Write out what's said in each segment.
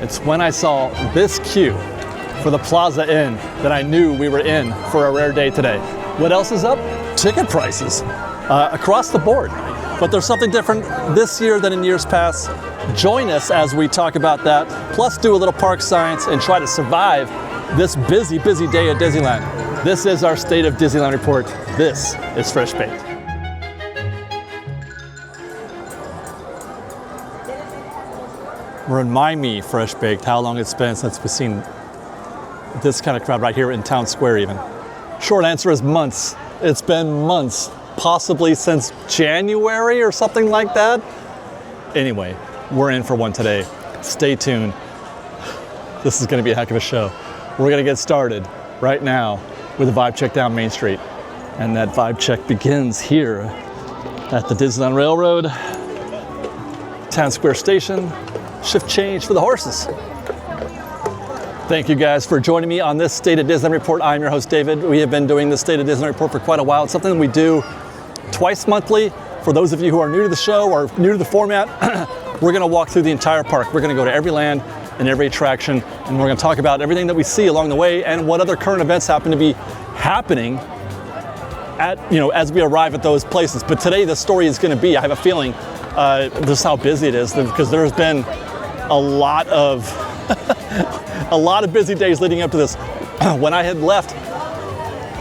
It's when I saw this queue for the Plaza Inn that I knew we were in for a rare day today. What else is up? Ticket prices across the board. But there's something different this year than in years past. Join us as we talk about that, plus do a little park science and try to survive this busy, busy day at Disneyland. This is our State of Disneyland report. This is Fresh Baked. Remind me, Fresh Baked, how long it's been since we've seen this kind of crowd right here in Town Square even. Short answer is months. It's been months, possibly since January or something like that. Anyway, we're in for one today. Stay tuned. This is gonna be a heck of a show. We're gonna get started right now with a vibe check down Main Street. And that vibe check begins here at the Disneyland Railroad, Town Square Station. Shift change for the horses. Thank you guys for joining me on this State of Disneyland report. I'm your host, David. We have been doing the State of Disneyland report for quite a while. It's something we do twice monthly. For those of you who are new to the show or new to the format, we're gonna walk through the entire park. We're gonna go to every land and every attraction, and we're gonna talk about everything that we see along the way and what other current events happen to be happening at, as we arrive at those places. But today the story is gonna be, I have a feeling, this is how busy it is, because there's been a lot of a lot of busy days leading up to this. When I had left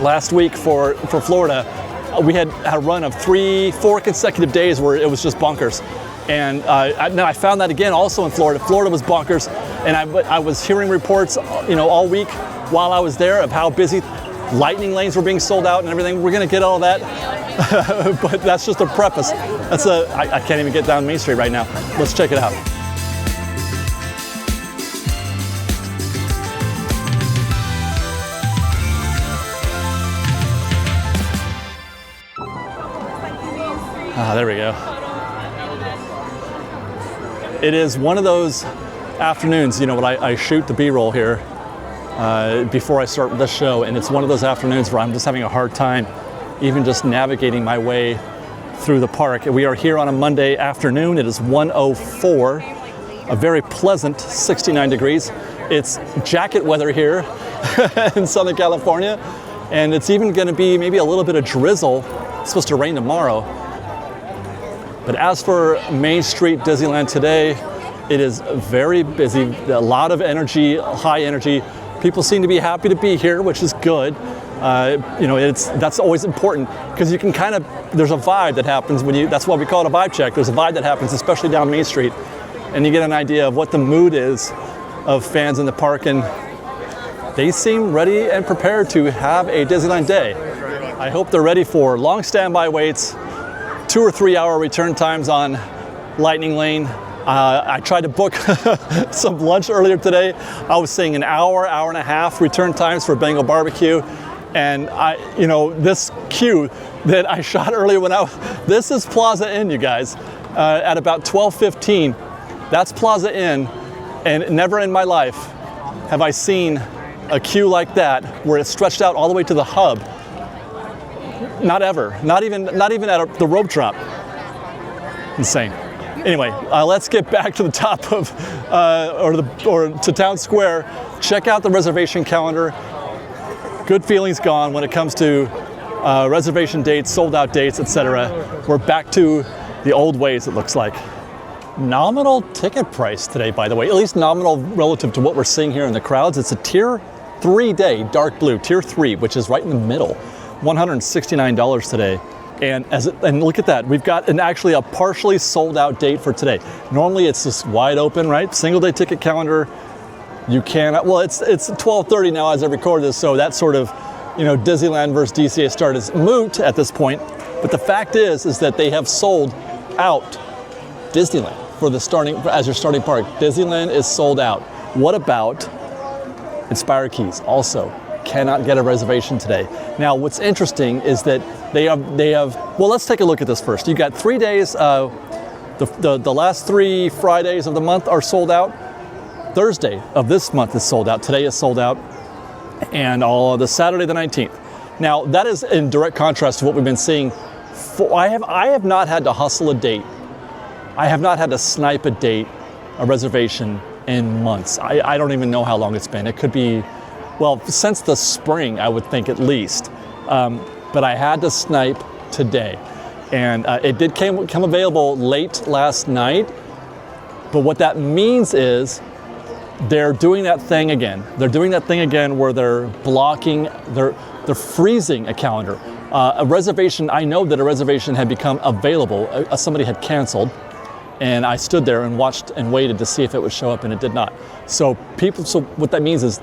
last week for Florida, we had a run of 3-4 consecutive days where it was just bonkers. And I found that again also in Florida. Florida was bonkers, and I was hearing reports, all week while I was there of how busy lightning lanes were being sold out and everything. We're gonna get all that, but that's just a preface. I can't even get down Main Street right now. Let's check it out. There we go. It is one of those afternoons, when I shoot the B-roll here before I start this show, and it's one of those afternoons where I'm just having a hard time even just navigating my way through the park. We are here on a Monday afternoon. It is 1:04, a very pleasant 69 degrees. It's jacket weather here in Southern California, and it's even gonna be maybe a little bit of drizzle. It's supposed to rain tomorrow. But as for Main Street Disneyland today, it is very busy, a lot of energy, high energy. People seem to be happy to be here, which is good. That's always important, because you can there's a vibe that happens that's why we call it a vibe check. There's a vibe that happens, especially down Main Street, and you get an idea of what the mood is of fans in the park, and they seem ready and prepared to have a Disneyland day. I hope they're ready for long standby waits, 2 or 3 hour return times on Lightning Lane. I tried to book some lunch earlier today. I was saying an hour and a half return times for Bengal barbecue. And this queue that I shot earlier this is Plaza Inn, you guys, at about 12:15. That's Plaza Inn, and never in my life have I seen a queue like that where it's stretched out all the way to the hub. Not ever, not even at the rope drop. Insane. Anyway, let's get back to the top of, or to Town Square. Check out the reservation calendar. Good feelings gone when it comes to reservation dates, sold out dates, etc. We're back to the old ways, it looks like. Nominal ticket price today, by the way, at least nominal relative to what we're seeing here in the crowds. It's a tier 3 day, dark blue, tier 3, which is right in the middle. $169 today. And look at that, we've got actually a partially sold out date for today. Normally it's just wide open, right? Single day ticket calendar. You cannot, well, it's 12:30 now as I record this, so that sort of, Disneyland versus DCA start is moot at this point. But the fact is that they have sold out Disneyland as your starting park. Disneyland is sold out. What about Inspire Keys? Also cannot get a reservation today. Now, what's interesting is that they have. Well, let's take a look at this first. You got 3 days. The last 3 Fridays of the month are sold out. Thursday of this month is sold out. Today is sold out, and all the Saturday the 19th. Now, that is in direct contrast to what we've been seeing. I have not had to hustle a date. I have not had to snipe a date, a reservation, in months. I don't even know how long it's been. It could be, well, since the spring, I would think at least. But I had to snipe today. And it did come available late last night. But what that means is they're doing that thing again. They're doing that thing again where they're blocking, they're freezing a calendar. A reservation, I know that a reservation had become available. Somebody had canceled. And I stood there and watched and waited to see if it would show up, and it did not. So what that means is,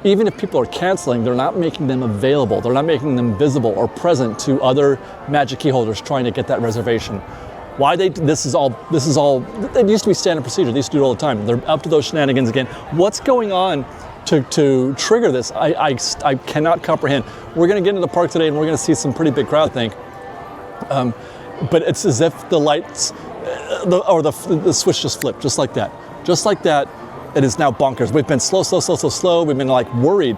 even if people are canceling, they're not making them available. They're not making them visible or present to other Magic Key holders trying to get that reservation. Why this is all, it used to be standard procedure. They used to do it all the time. They're up to those shenanigans again. What's going on to trigger this? I cannot comprehend. We're gonna get into the park today and we're gonna see some pretty big crowd, I think. But it's as if the lights, the switch just flipped, just like that. Just like that, it is now bonkers. We've been slow. We've been like worried.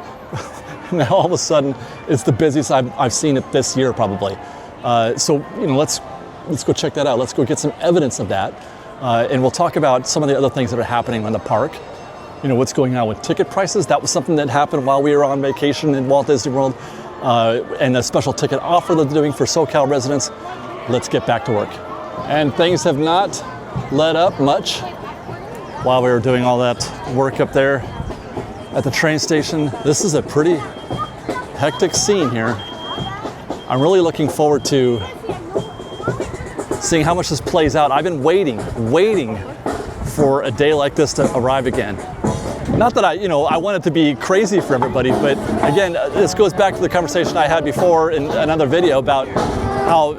Now all of a sudden, it's the busiest I've seen it this year probably. So let's go check that out. Let's go get some evidence of that, and we'll talk about some of the other things that are happening in the park. What's going on with ticket prices. That was something that happened while we were on vacation in Walt Disney World, and a special ticket offer that they're doing for SoCal residents. Let's get back to work. And things have not let up much while we were doing all that work up there at the train station. This is a pretty hectic scene here. I'm really looking forward to seeing how much this plays out. I've been waiting for a day like this to arrive again. Not that I want it to be crazy for everybody, but again, this goes back to the conversation I had before in another video about how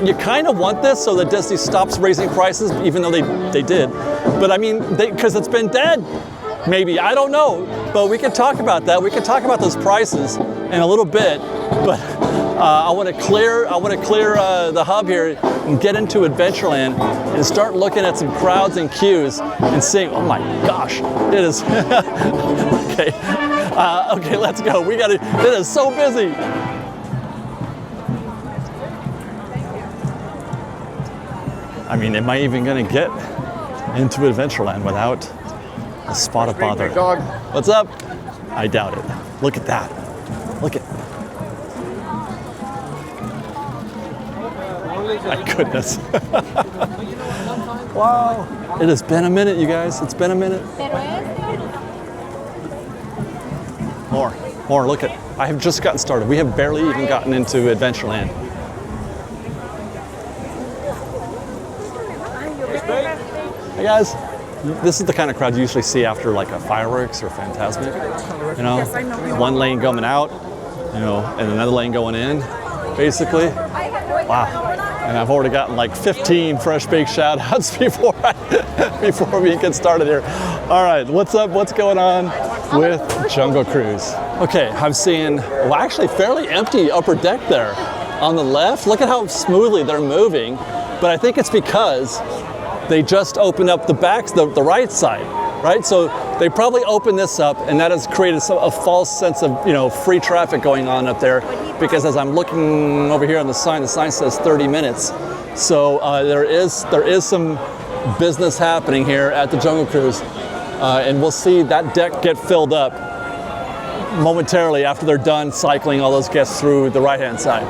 you kind of want this so that Disney stops raising prices, even though they did. But I mean, because it's been dead, maybe, I don't know. But we can talk about that. We can talk about those prices in a little bit. But I want to clear the hub here and get into Adventureland and start looking at some crowds and queues and seeing, oh my gosh, it is, okay, let's go. It is so busy. I mean, am I even gonna get into Adventureland without a spot of bother? What's up? I doubt it. Look at that. Look at. My goodness. Wow. It has been a minute, you guys. It's been a minute. More. Look at. I have just gotten started. We have barely even gotten into Adventureland. Hey guys, this is the kind of crowd you usually see after like a fireworks or Fantasmic. One lane coming out, and another lane going in, basically. Wow. And I've already gotten like 15 fresh baked shout outs before we get started here. All right, what's up? What's going on with Jungle Cruise? Okay, I'm seeing, actually fairly empty upper deck there on the left. Look at how smoothly they're moving. But I think it's because they just opened up the backs, the right side, right? So they probably opened this up, and that has created a false sense of free traffic going on up there. Because as I'm looking over here on the sign says 30 minutes. So there is some business happening here at the Jungle Cruise, and we'll see that deck get filled up momentarily after they're done cycling all those guests through the right-hand side.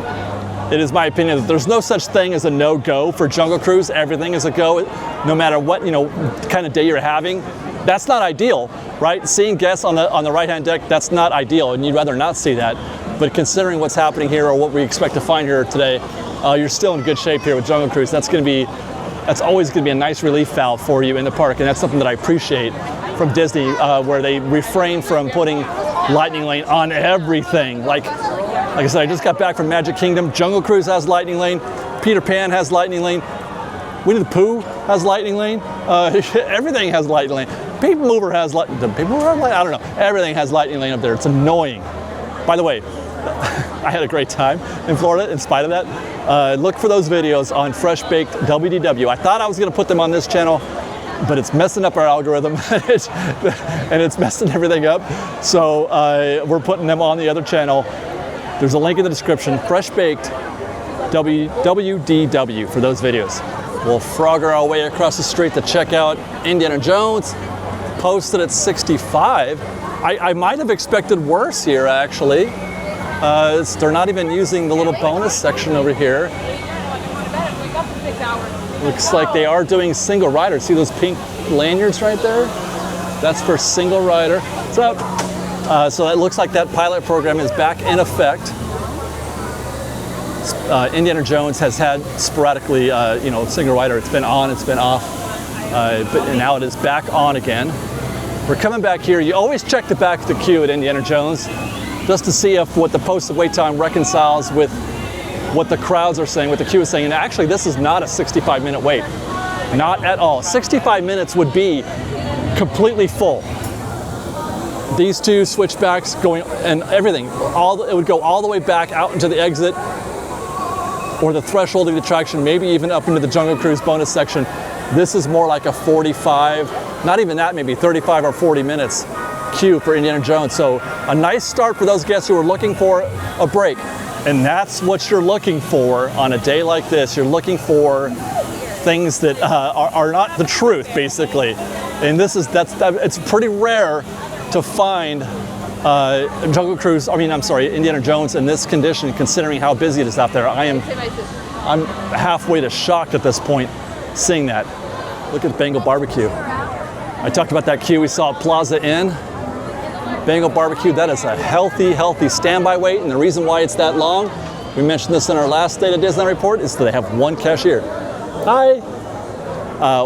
It is my opinion that there's no such thing as a no-go for Jungle Cruise. Everything is a go, no matter what kind of day you're having. That's not ideal, right? Seeing guests on the right-hand deck, that's not ideal, and you'd rather not see that. But considering what's happening here or what we expect to find here today, you're still in good shape here with Jungle Cruise. That's always going to be a nice relief valve for you in the park, and that's something that I appreciate from Disney, where they refrain from putting Lightning Lane on everything. Like I said, I just got back from Magic Kingdom. Jungle Cruise has Lightning Lane. Peter Pan has Lightning Lane. Winnie the Pooh has Lightning Lane. Everything has Lightning Lane. People Mover has Lightning Lane. I don't know. Everything has Lightning Lane up there. It's annoying. By the way, I had a great time in Florida in spite of that. Look for those videos on Fresh Baked WDW. I thought I was going to put them on this channel, but it's messing up our algorithm and it's messing everything up. So we're putting them on the other channel. There's a link in the description, Fresh Baked WDW for those videos. We'll frog our way across the street to check out Indiana Jones, posted at 65. I might have expected worse here, actually. They're not even using the little bonus section over here. Looks like they are doing single rider. See those pink lanyards right there? That's for single rider. So it looks like that pilot program is back in effect. Indiana Jones has had sporadically, single rider. It's been on, it's been off, but now it is back on again. We're coming back here. You always check the back of the queue at Indiana Jones just to see if what the posted wait time reconciles with what the crowds are saying, what the queue is saying. And actually, this is not a 65-minute wait. Not at all. 65 minutes would be completely full. These two switchbacks going and everything, it would go all the way back out into the exit or the threshold of the attraction, maybe even up into the Jungle Cruise bonus section. This is more like a 45, not even that, maybe 35 or 40 minutes queue for Indiana Jones. So a nice start for those guests who are looking for a break. And that's what you're looking for on a day like this. You're looking for things that are not the truth, basically. And it's pretty rare to find Indiana Jones in this condition, considering how busy it is out there. I'm halfway to shocked at this point seeing that. Look at Bengal Barbecue. I talked about that queue we saw at Plaza Inn. Bengal Barbecue, that is a healthy standby wait, and the reason why it's that long, we mentioned this in our last State of Disneyland report, is that they have one cashier. Hi!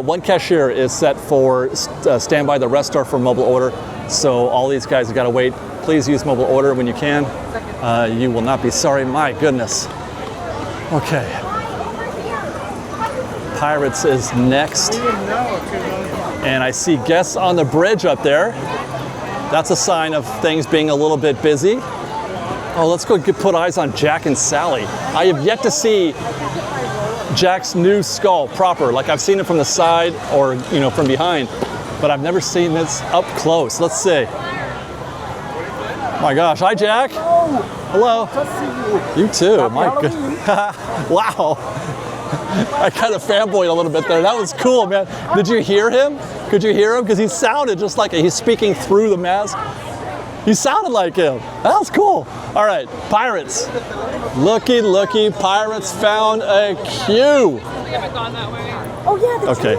One cashier is set for standby, the rest are for mobile order, so all these guys have got to wait. Please use mobile order when you can. You will not be sorry, my goodness. Okay. Pirates is next. And I see guests on the bridge up there. That's a sign of things being a little bit busy. Oh, let's go put eyes on Jack and Sally. I have yet to see Jack's new skull proper. Like I've seen it from the side or from behind, but I've never seen this up close. Let's see. My gosh, hi Jack. Hello. You too. My goodness. Wow. I kind of fanboyed a little bit there. That was cool, man. Did you hear him? Could you hear him? Because he sounded just like he's speaking through the mask. He sounded like him. That was cool. All right, Pirates. Looky, Pirates found a queue. I haven't gone that way. Oh yeah, the okay.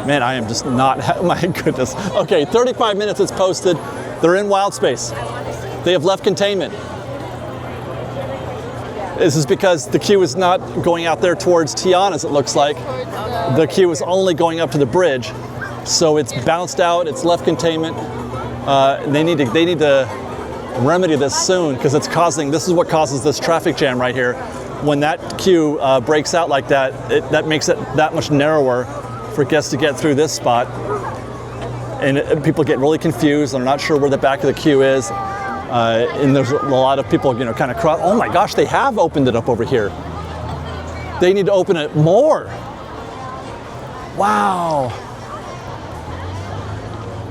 Man, I am just not, my goodness. Okay, 35 minutes it's posted. They're in wild space. They have left containment. This is because the queue is not going out there towards Tiana's, it looks like. The queue is only going up to the bridge. So it's bounced out, it's left containment. They need to remedy this soon because this is what causes this traffic jam right here. When that queue breaks out like that, that makes it that much narrower for guests to get through this spot. And people get really confused. They're not sure where the back of the queue is. And there's a lot of people, kind of cross. Oh my gosh, they have opened it up over here. They need to open it more. Wow.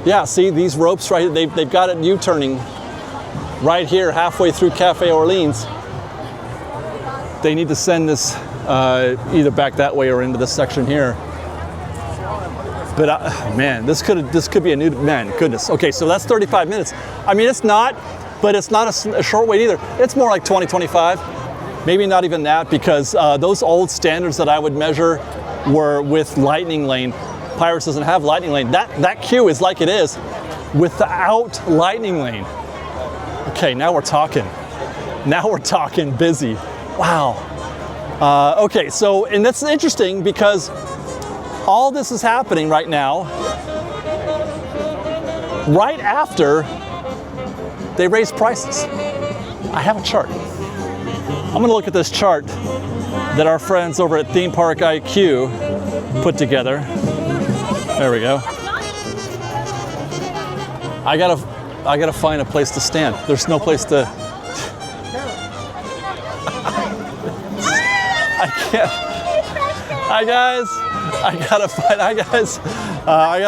Yeah, see these ropes right here, they've got it U-turning right here halfway through Cafe Orleans. They need to send this either back that way or into this section here. But man, this could be a new, man, goodness. Okay, so that's 35 minutes. I mean, it's not, but it's not a short wait either. It's more like 20, 25. Maybe not even that, because those old standards that I would measure were with Lightning Lane. Pirates doesn't have Lightning Lane. That queue is like it is without Lightning Lane. Okay, now we're talking. Now we're talking busy. Wow. Okay, so, and that's interesting because all this is happening right now, right after they raise prices. I have a chart. I'm gonna look at this chart that our friends over at Theme Park IQ put together. There we go. I gotta find a place to stand. There's no place to. I can't. Hi guys. I gotta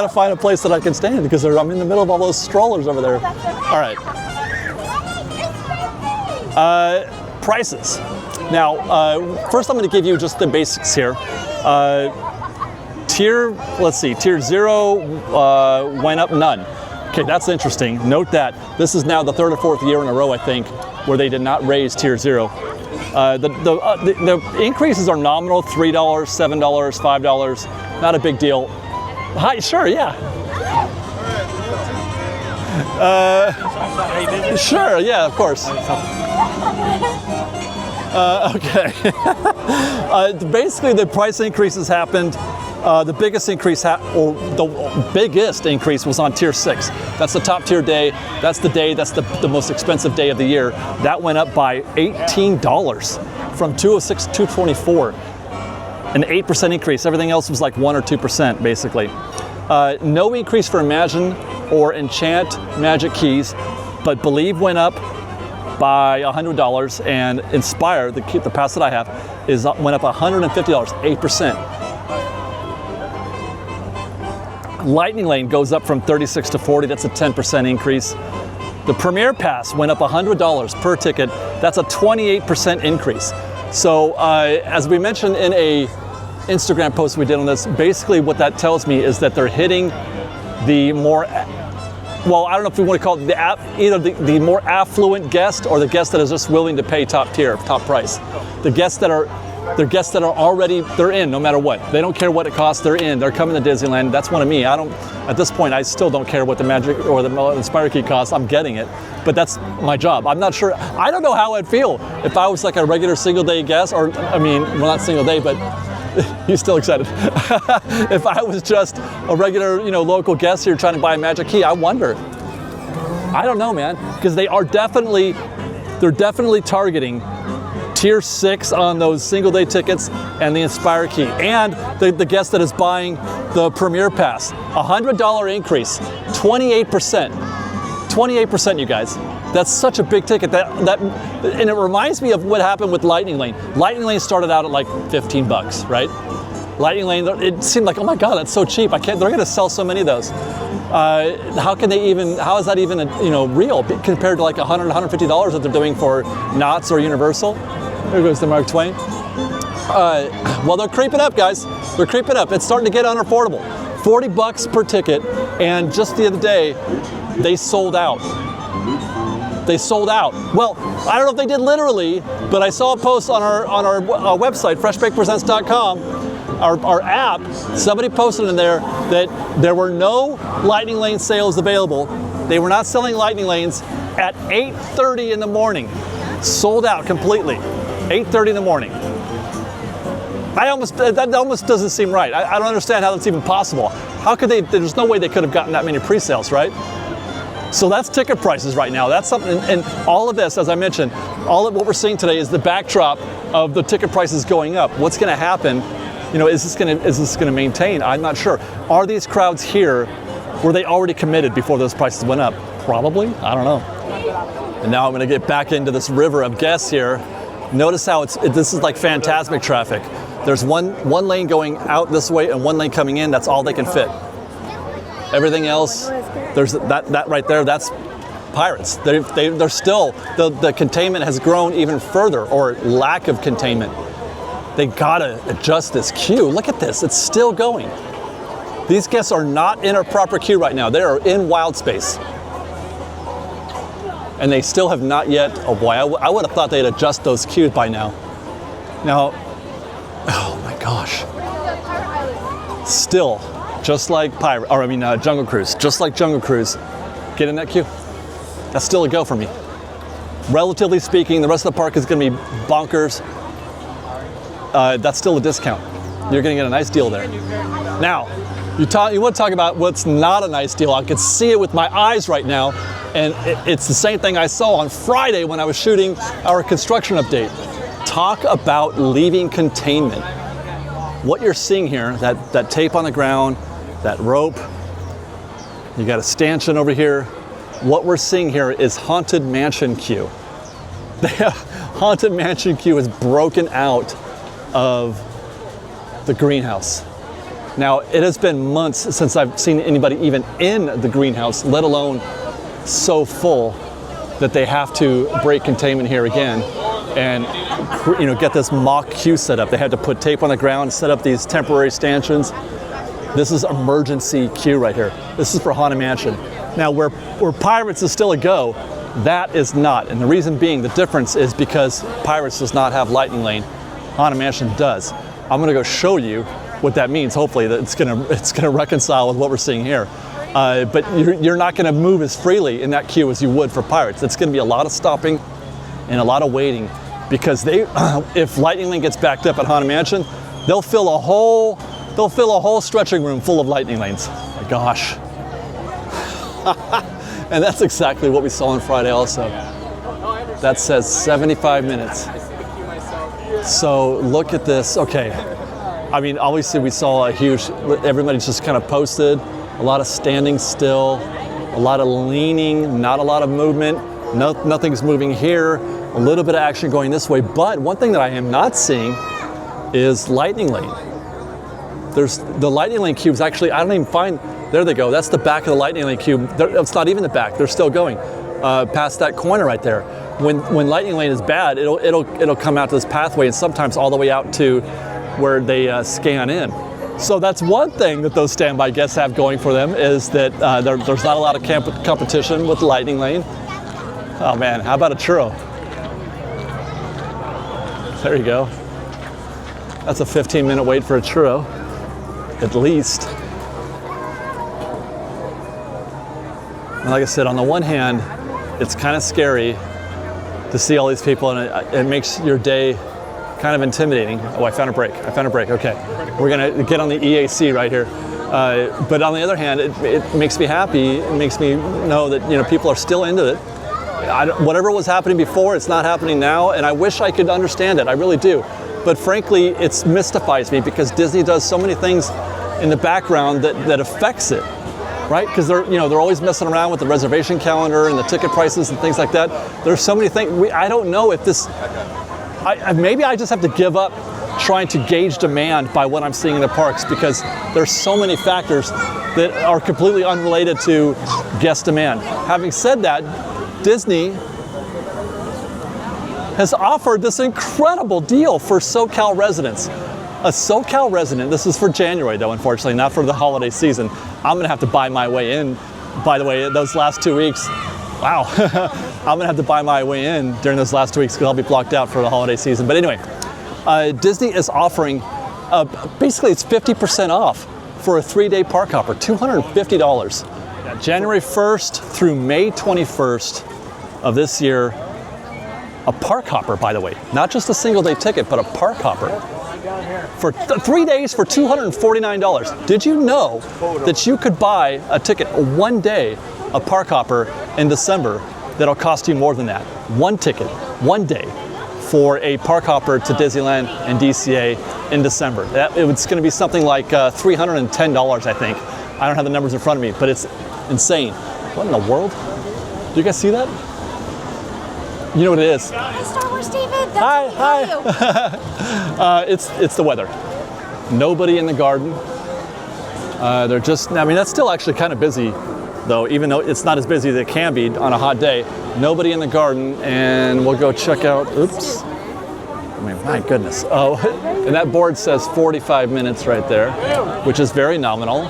find a place that I can stand because I'm in the middle of all those strollers over there. All right. Prices. Now, first I'm going to give you just the basics here. Tier 0 went up none. Okay, that's interesting. Note that this is now the 3rd or 4th year in a row, I think, where they did not raise Tier 0. The increases are nominal: $3, $7, $5. Not a big deal. Hi, sure, yeah. Sure, yeah, of course. Okay. Basically, the price increases happened. The biggest increase, the biggest increase was on Tier 6. That's the top tier day. That's the day. That's the most expensive day of the year. That went up by $18 from $206 to $224. An 8% increase. Everything else was like 1 or 2%, basically. No increase for Imagine or Enchant Magic Keys, but Believe went up by $100, and Inspire, the pass that I have, went up $150, 8%. Lightning Lane goes up from 36 to 40. That's a 10% increase. The Premier Pass went up $100 per ticket. That's a 28% increase. So as we mentioned in a Instagram post we did on this, basically what that tells me is that they're hitting the more, well, I don't know if we want to call it either the more affluent guest or the guest that is just willing to pay top tier, top price. The guests that are already, they're in no matter what. They don't care what it costs, they're in. They're coming to Disneyland. That's one of me. At this point, I still don't care what the Magic or the Inspire Key costs. I'm getting it, but that's my job. I'm not sure, I don't know how I'd feel if I was like a regular single day guest, or, I mean, well, not single day, but he's still excited. If I was just a regular, local guest here trying to buy a Magic Key, I wonder. I don't know, man, because they're definitely targeting Tier 6 on those single day tickets and the Inspire Key, and the guest that is buying the Premier Pass. $100 increase, 28%. 28%, you guys. That's such a big ticket. And it reminds me of what happened with Lightning Lane. Lightning Lane started out at like $15, right? Lightning Lane, it seemed like, oh my God, that's so cheap. They're gonna sell so many of those. How is that even real compared to like $100, $150 that they're doing for Knott's or Universal? There goes the Mark Twain. Well, they're creeping up, guys. They're creeping up. It's starting to get unaffordable. $40 per ticket, and just the other day, they sold out. They sold out. Well, I don't know if they did literally, but I saw a post on our website, freshbakepresents.com, our app. Somebody posted in there that there were no Lightning Lane sales available. They were not selling Lightning Lanes at 8:30 in the morning. Sold out completely. 8:30 in the morning. That almost doesn't seem right. I don't understand how that's even possible. How could they? There's no way they could have gotten that many pre-sales, right? So that's ticket prices right now. That's something, and all of this, as I mentioned, all of what we're seeing today is the backdrop of the ticket prices going up. What's going to happen? Is this going to maintain? I'm not sure. Are these crowds here? Were they already committed before those prices went up? Probably. I don't know. And now I'm going to get back into this river of guests here. Notice how this is like phantasmic traffic. There's one lane going out this way and one lane coming in. That's all they can fit. Everything else, there's that right there. That's Pirates. They're still, the containment has grown even further, or lack of containment. They gotta adjust this queue. Look at this. It's still going. These guests are not in a proper queue right now. They are in wild space. And they still have not yet, oh boy, I would have thought they'd adjust those queues by now. Now, oh my gosh. Still, just like Jungle Cruise, get in that queue. That's still a go for me. Relatively speaking, the rest of the park is gonna be bonkers. That's still a discount. You're gonna get a nice deal there. Now, you want to talk about what's not a nice deal. I can see it with my eyes right now, and it's the same thing I saw on Friday when I was shooting our construction update. Talk about leaving containment. What you're seeing here, that tape on the ground, that rope, you got a stanchion over here. What we're seeing here is Haunted Mansion queue. The Haunted Mansion queue is broken out of the greenhouse. Now, it has been months since I've seen anybody even in the greenhouse, let alone so full that they have to break containment here again and get this mock queue set up. They had to put tape on the ground, set up these temporary stanchions. This is emergency queue right here. This is for Haunted Mansion. Now, where Pirates is still a go, that is not. And the reason being, the difference is because Pirates does not have Lightning Lane. Haunted Mansion does. I'm gonna go show you what that means. Hopefully that it's gonna reconcile with what we're seeing here. But you're not gonna move as freely in that queue as you would for Pirates. It's gonna be a lot of stopping and a lot of waiting, because if Lightning Lane gets backed up at Haunted Mansion, they'll fill a whole stretching room full of Lightning Lanes. Oh my gosh. And that's exactly what we saw on Friday also. That says 75 minutes. So look at this. Okay. I mean, obviously we saw everybody just kind of posted, a lot of standing still, a lot of leaning, not a lot of movement. Nothing's moving here. A little bit of action going this way. But one thing that I am not seeing is Lightning Lane. There's the Lightning Lane cubes actually, I don't even find, there they go. That's the back of the Lightning Lane cube. It's not even the back, they're still going past that corner right there. When Lightning Lane is bad, it'll come out to this pathway and sometimes all the way out to where they scan in. So that's one thing that those standby guests have going for them, is that there's not a lot of competition with Lightning Lane. Oh man, how about a churro? There you go. That's a 15-minute wait for a churro, at least. And like I said, on the one hand, it's kind of scary to see all these people, and it makes your day kind of intimidating. Oh, I found a break. Okay, we're gonna get on the EAC right here. But on the other hand, it makes me happy. It makes me know that people are still into it. Whatever was happening before, it's not happening now, and I wish I could understand it. I really do. But frankly, it mystifies me, because Disney does so many things in the background that affects it, right? Because they're always messing around with the reservation calendar and the ticket prices and things like that. There's so many things. I don't know if this. Maybe I just have to give up trying to gauge demand by what I'm seeing in the parks, because there's so many factors that are completely unrelated to guest demand. Having said that, Disney has offered this incredible deal for SoCal residents. A SoCal resident, this is for January though, unfortunately, not for the holiday season. I'm gonna have to buy my way in. By the way, those last 2 weeks, wow. I'm gonna have to buy my way in during those last 2 weeks, because I'll be blocked out for the holiday season. But anyway, Disney is offering, basically it's 50% off for a 3-day park hopper, $250. January 1st through May 21st of this year, a park hopper, by the way, not just a single day ticket, but a park hopper for 3 days for $249. Did you know that you could buy a ticket, 1 day, a park hopper in December, that'll cost you more than that? One ticket, 1 day, for a park hopper to Disneyland and DCA in December. It's going to be something like $310, I think. I don't have the numbers in front of me, but it's insane. What in the world? Do you guys see that? You know what it is? Hi, Star Wars David. Hi. It's the weather. Nobody in the garden. They're just. I mean, that's still actually kind of busy, though. Even though it's not as busy as it can be on a hot day. Nobody in the garden, and we'll go check out. Oops. I mean, my goodness. Oh, and that board says 45 minutes right there, which is very nominal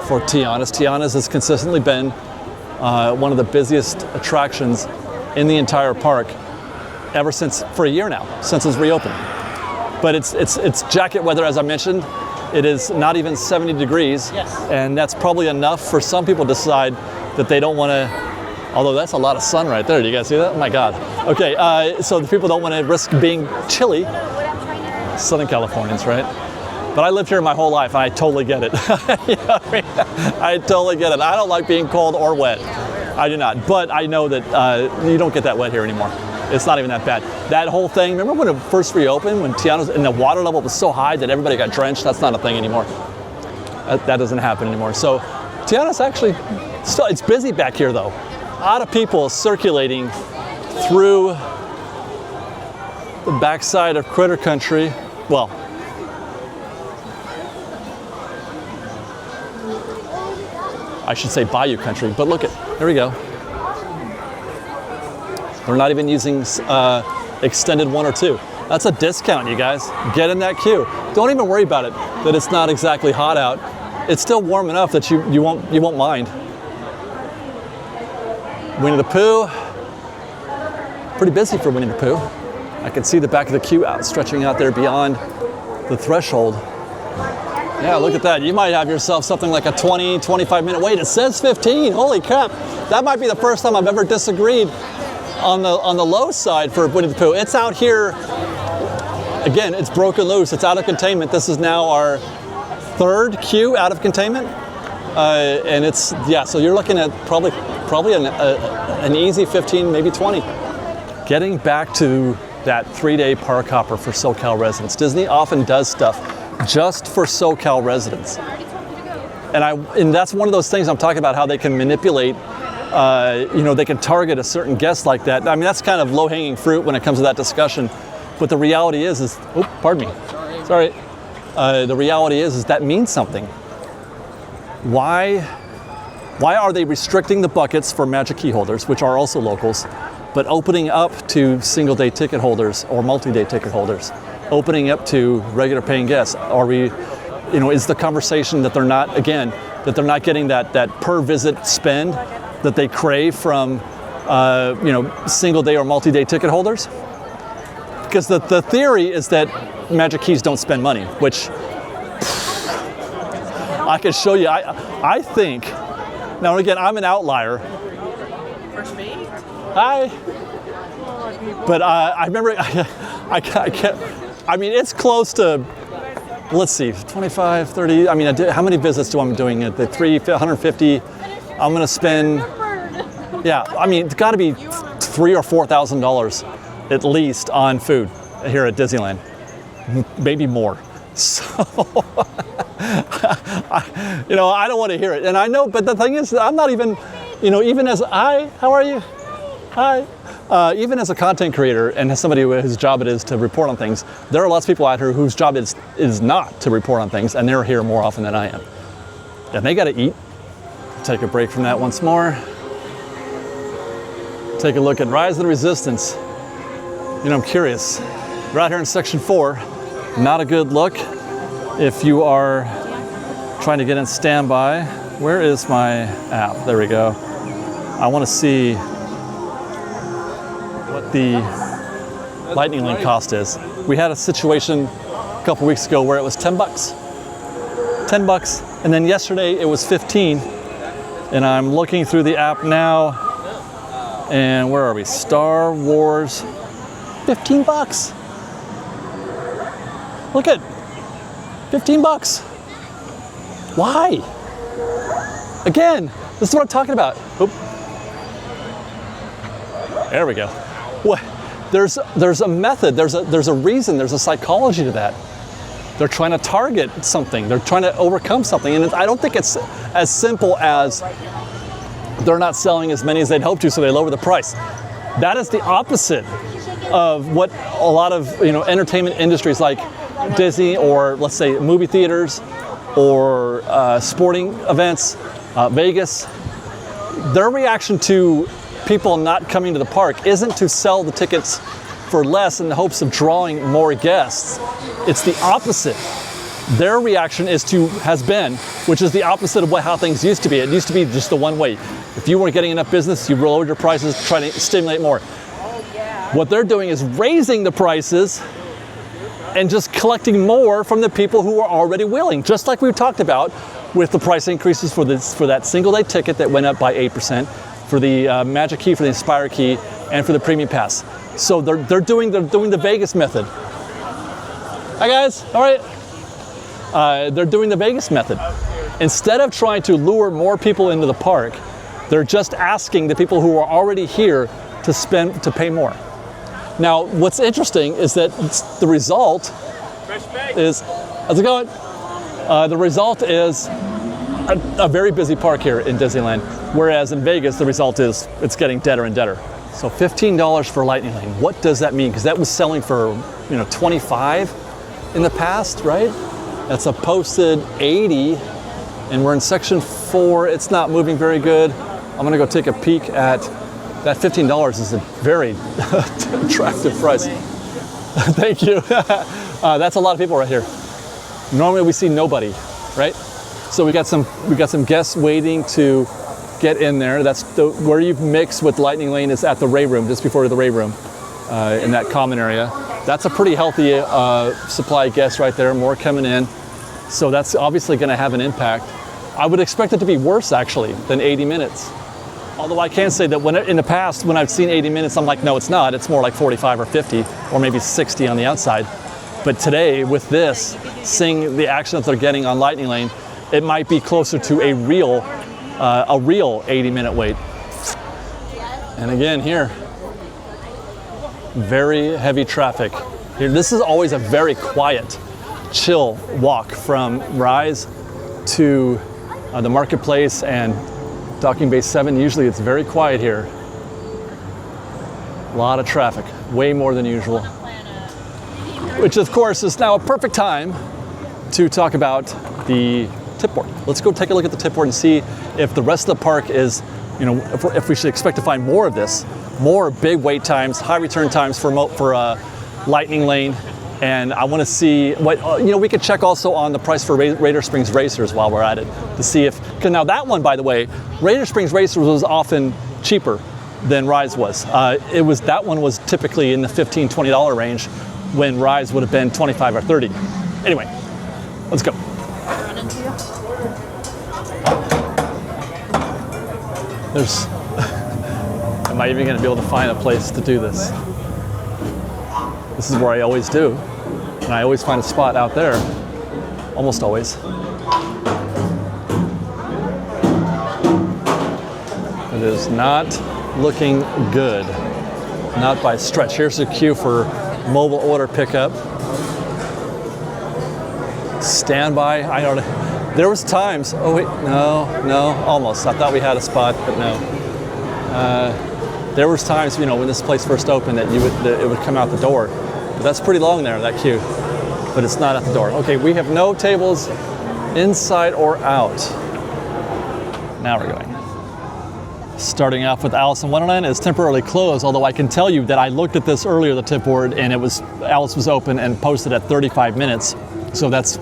for Tiana's. Tiana's has consistently been one of the busiest attractions in the entire park ever since, for a year now, since it's reopened. But it's jacket weather, as I mentioned. It is not even 70 degrees, and that's probably enough for some people to decide that they don't want to, although that's a lot of sun right there. Do you guys see that? Oh my God. Okay, so the people don't want to risk being chilly. Southern Californians, right? But I lived here my whole life, and I totally get it. You know what I mean? I totally get it. I don't like being cold or wet. I do not. But I know that you don't get that wet here anymore. It's not even that bad. That whole thing, remember when it first reopened, when Tiana's, and the water level was so high that everybody got drenched? That's not a thing anymore. That doesn't happen anymore. So Tiana's actually, still, it's busy back here though. A lot of people circulating through the backside of Critter Country. Well, I should say Bayou Country, but look there we go. They're not even using extended 1 or 2. That's a discount, you guys. Get in that queue. Don't even worry about it, that it's not exactly hot out. It's still warm enough that you won't mind. Winnie the Pooh. Pretty busy for Winnie the Pooh. I can see the back of the queue stretching out there beyond the threshold. Yeah, look at that. You might have yourself something like a 20, 25-minute wait. It says 15. Holy crap. That might be the first time I've ever disagreed on the low side for Winnie the Pooh. It's out here. Again, it's broken loose. It's out of containment. This is now our third queue out of containment. And it's, yeah, so you're looking at probably an easy 15, maybe 20. Getting back to that 3-day park hopper for SoCal residents. Disney often does stuff just for SoCal residents. And that's one of those things I'm talking about, how they can manipulate, they can target a certain guest like that. I mean, that's kind of low-hanging fruit when it comes to that discussion. But the reality is oh, pardon me. Sorry. The reality is that means something. Why are they restricting the buckets for Magic Key holders, which are also locals, but opening up to single-day ticket holders or multi-day ticket holders, opening up to regular paying guests? Are we, is the conversation that they're not getting that per visit spend that they crave from, single-day or multi-day ticket holders? Because the theory is that Magic Keys don't spend money, which I could show you. I think, now again, I'm an outlier. First mate? Hi. But I remember, I can't, I mean, it's close to, let's see, 25, 30, I mean, how many visits do I'm doing at the 150? I'm gonna spend, yeah, I mean, it's gotta be $3,000 or $4,000 at least on food here at Disneyland, maybe more. So, I don't want to hear it. And I know, but the thing is, I'm not even, even as, hi, how are you? Hi. Even as a content creator and as somebody whose job it is to report on things, there are lots of people out here whose job is not to report on things, and they're here more often than I am. And they got to eat. Take a break from that once more. Take a look at Rise of the Resistance. I'm curious. We're out here in Section 4. Not a good look if you are trying to get in standby. Where is my app? There we go. I want to see what the Lightning Link cost is. We had a situation a couple weeks ago where it was $10. $10, and then yesterday it was 15. And I'm looking through the app now, and where are we? Star Wars, $15. Look at $15. Why? Again, this is what I'm talking about. Oop. There we go. What? There's a method. There's a reason. There's a psychology to that. They're trying to target something. They're trying to overcome something, and I don't think it's as simple as they're not selling as many as they'd hope to, so they lower the price. That is the opposite of what a lot of entertainment industries like Disney, or let's say movie theaters, or sporting events, Vegas. Their reaction to people not coming to the park isn't to sell the tickets for less in the hopes of drawing more guests. It's the opposite. Their reaction has been, which is the opposite of how things used to be. It used to be just the one way. If you weren't getting enough business, you lowered your prices, trying to stimulate more. What they're doing is raising the prices and just collecting more from the people who are already willing. Just like we've talked about with the price increases for that single day ticket that went up by 8%, for the Magic Key, for the Inspire Key, and for the Premium Pass. So they're doing the Vegas method. Hi guys, all right. They're doing the Vegas method. Instead of trying to lure more people into the park, they're just asking the people who are already here to pay more. Now, what's interesting is that the result is, how's it going? The result is a very busy park here in Disneyland, whereas in Vegas, the result is it's getting deader and deader. So $15 for Lightning Lane. What does that mean? Because that was selling for $25 in the past, right? That's a posted 80, and we're in Section 4. It's not moving very good. I'm gonna go take a peek at that. $15 is a very attractive price. Thank you. That's a lot of people right here. Normally we see nobody, right? So we got some guests waiting to get in there. That's where you mix with Lightning Lane is at the Ray Room, just before the Ray Room, in that common area. That's a pretty healthy supply of guests right there, more coming in. So that's obviously going to have an impact. I would expect it to be worse actually than 80 minutes. Although I can say that in the past, when I've seen 80 minutes, I'm like, no, it's not. It's more like 45 or 50, or maybe 60 on the outside. But today, with this, seeing the action that they're getting on Lightning Lane, it might be closer to a real 80-minute wait. And again, here, very heavy traffic. Here, this is always a very quiet, chill walk from Rise to the marketplace and Docking Bay 7. Usually it's very quiet here. A lot of traffic, way more than usual. Which of course is now a perfect time to talk about the tip board. Let's go take a look at the tip board and see if the rest of the park is, if we should expect to find more of this, more big wait times, high return times for Lightning Lane. And I want to see what, we could check also on the price for Raider Springs Racers while we're at it to see if, because now that one, by the way, Raider Springs Racers was often cheaper than Rise was. That one was typically in the $15, $20 range when Rise would have been 25 or 30. Anyway, let's go. Am I even going to be able to find a place to do this? This is where I always do, and I always find a spot out there, almost always. It is not looking good, not by stretch. Here's the queue for mobile order pickup. Standby, I don't know. There was times, oh wait, no, almost. I thought we had a spot, but no. There was times, when this place first opened that it would come out the door. But that's pretty long there, that queue. But it's not at the door. Okay, we have no tables inside or out. Now we're going. Starting off with Alice in Wonderland is temporarily closed, although I can tell you that I looked at this earlier, the tip board, and Alice was open and posted at 35 minutes. So that's,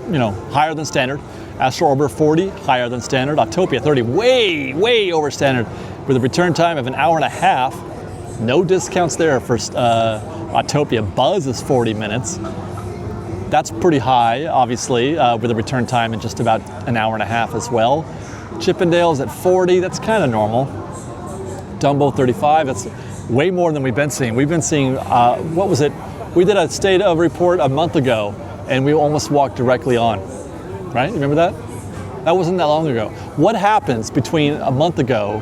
higher than standard. Astro Orbiter 40, higher than standard. Autopia 30, way over standard, with a return time of an hour and a half. No discounts there for Autopia. Buzz is 40 minutes. That's pretty high, obviously, with a return time in just about an hour and a half as well. Chippendale's at 40, that's kind of normal. Dumbo 35, that's way more than we've been seeing. We've been seeing, what was it? We did a state of report a month ago, and we almost walked directly on, right? Remember that? That wasn't that long ago. What happens between a month ago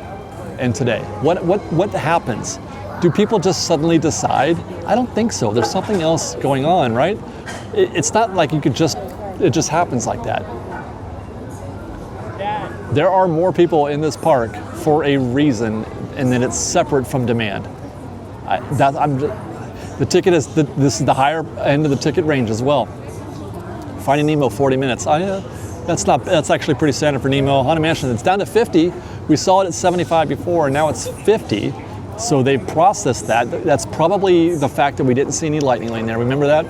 and today? What happens? Do people just suddenly decide? I don't think so. There's something else going on, right? It's not like it just happens like that. There are more people in this park for a reason, and then it's separate from demand. The ticket this is the higher end of the ticket range as well. Finding Nemo 40 minutes. That's actually pretty standard for Nemo. Haunted Mansion, it's down to 50. We saw it at 75 before, and now it's 50. So they processed that. That's probably the fact that we didn't see any Lightning Lane there. Remember that?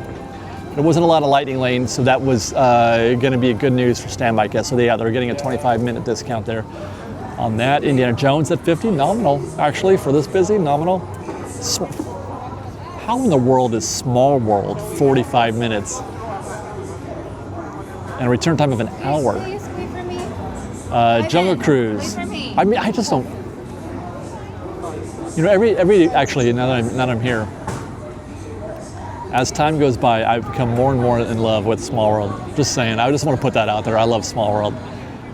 There wasn't a lot of Lightning Lane, so that was going to be a good news for standby guests. So they're getting a 25-minute discount there on that. Indiana Jones at 50, nominal. Actually, for this busy, nominal. How in the world is Small World 45 minutes and a return time of an hour? Jungle Cruise. I mean, I just don't. Actually, now that I'm here, as time goes by, I've become more and more in love with Small World. Just saying, I just want to put that out there. I love Small World.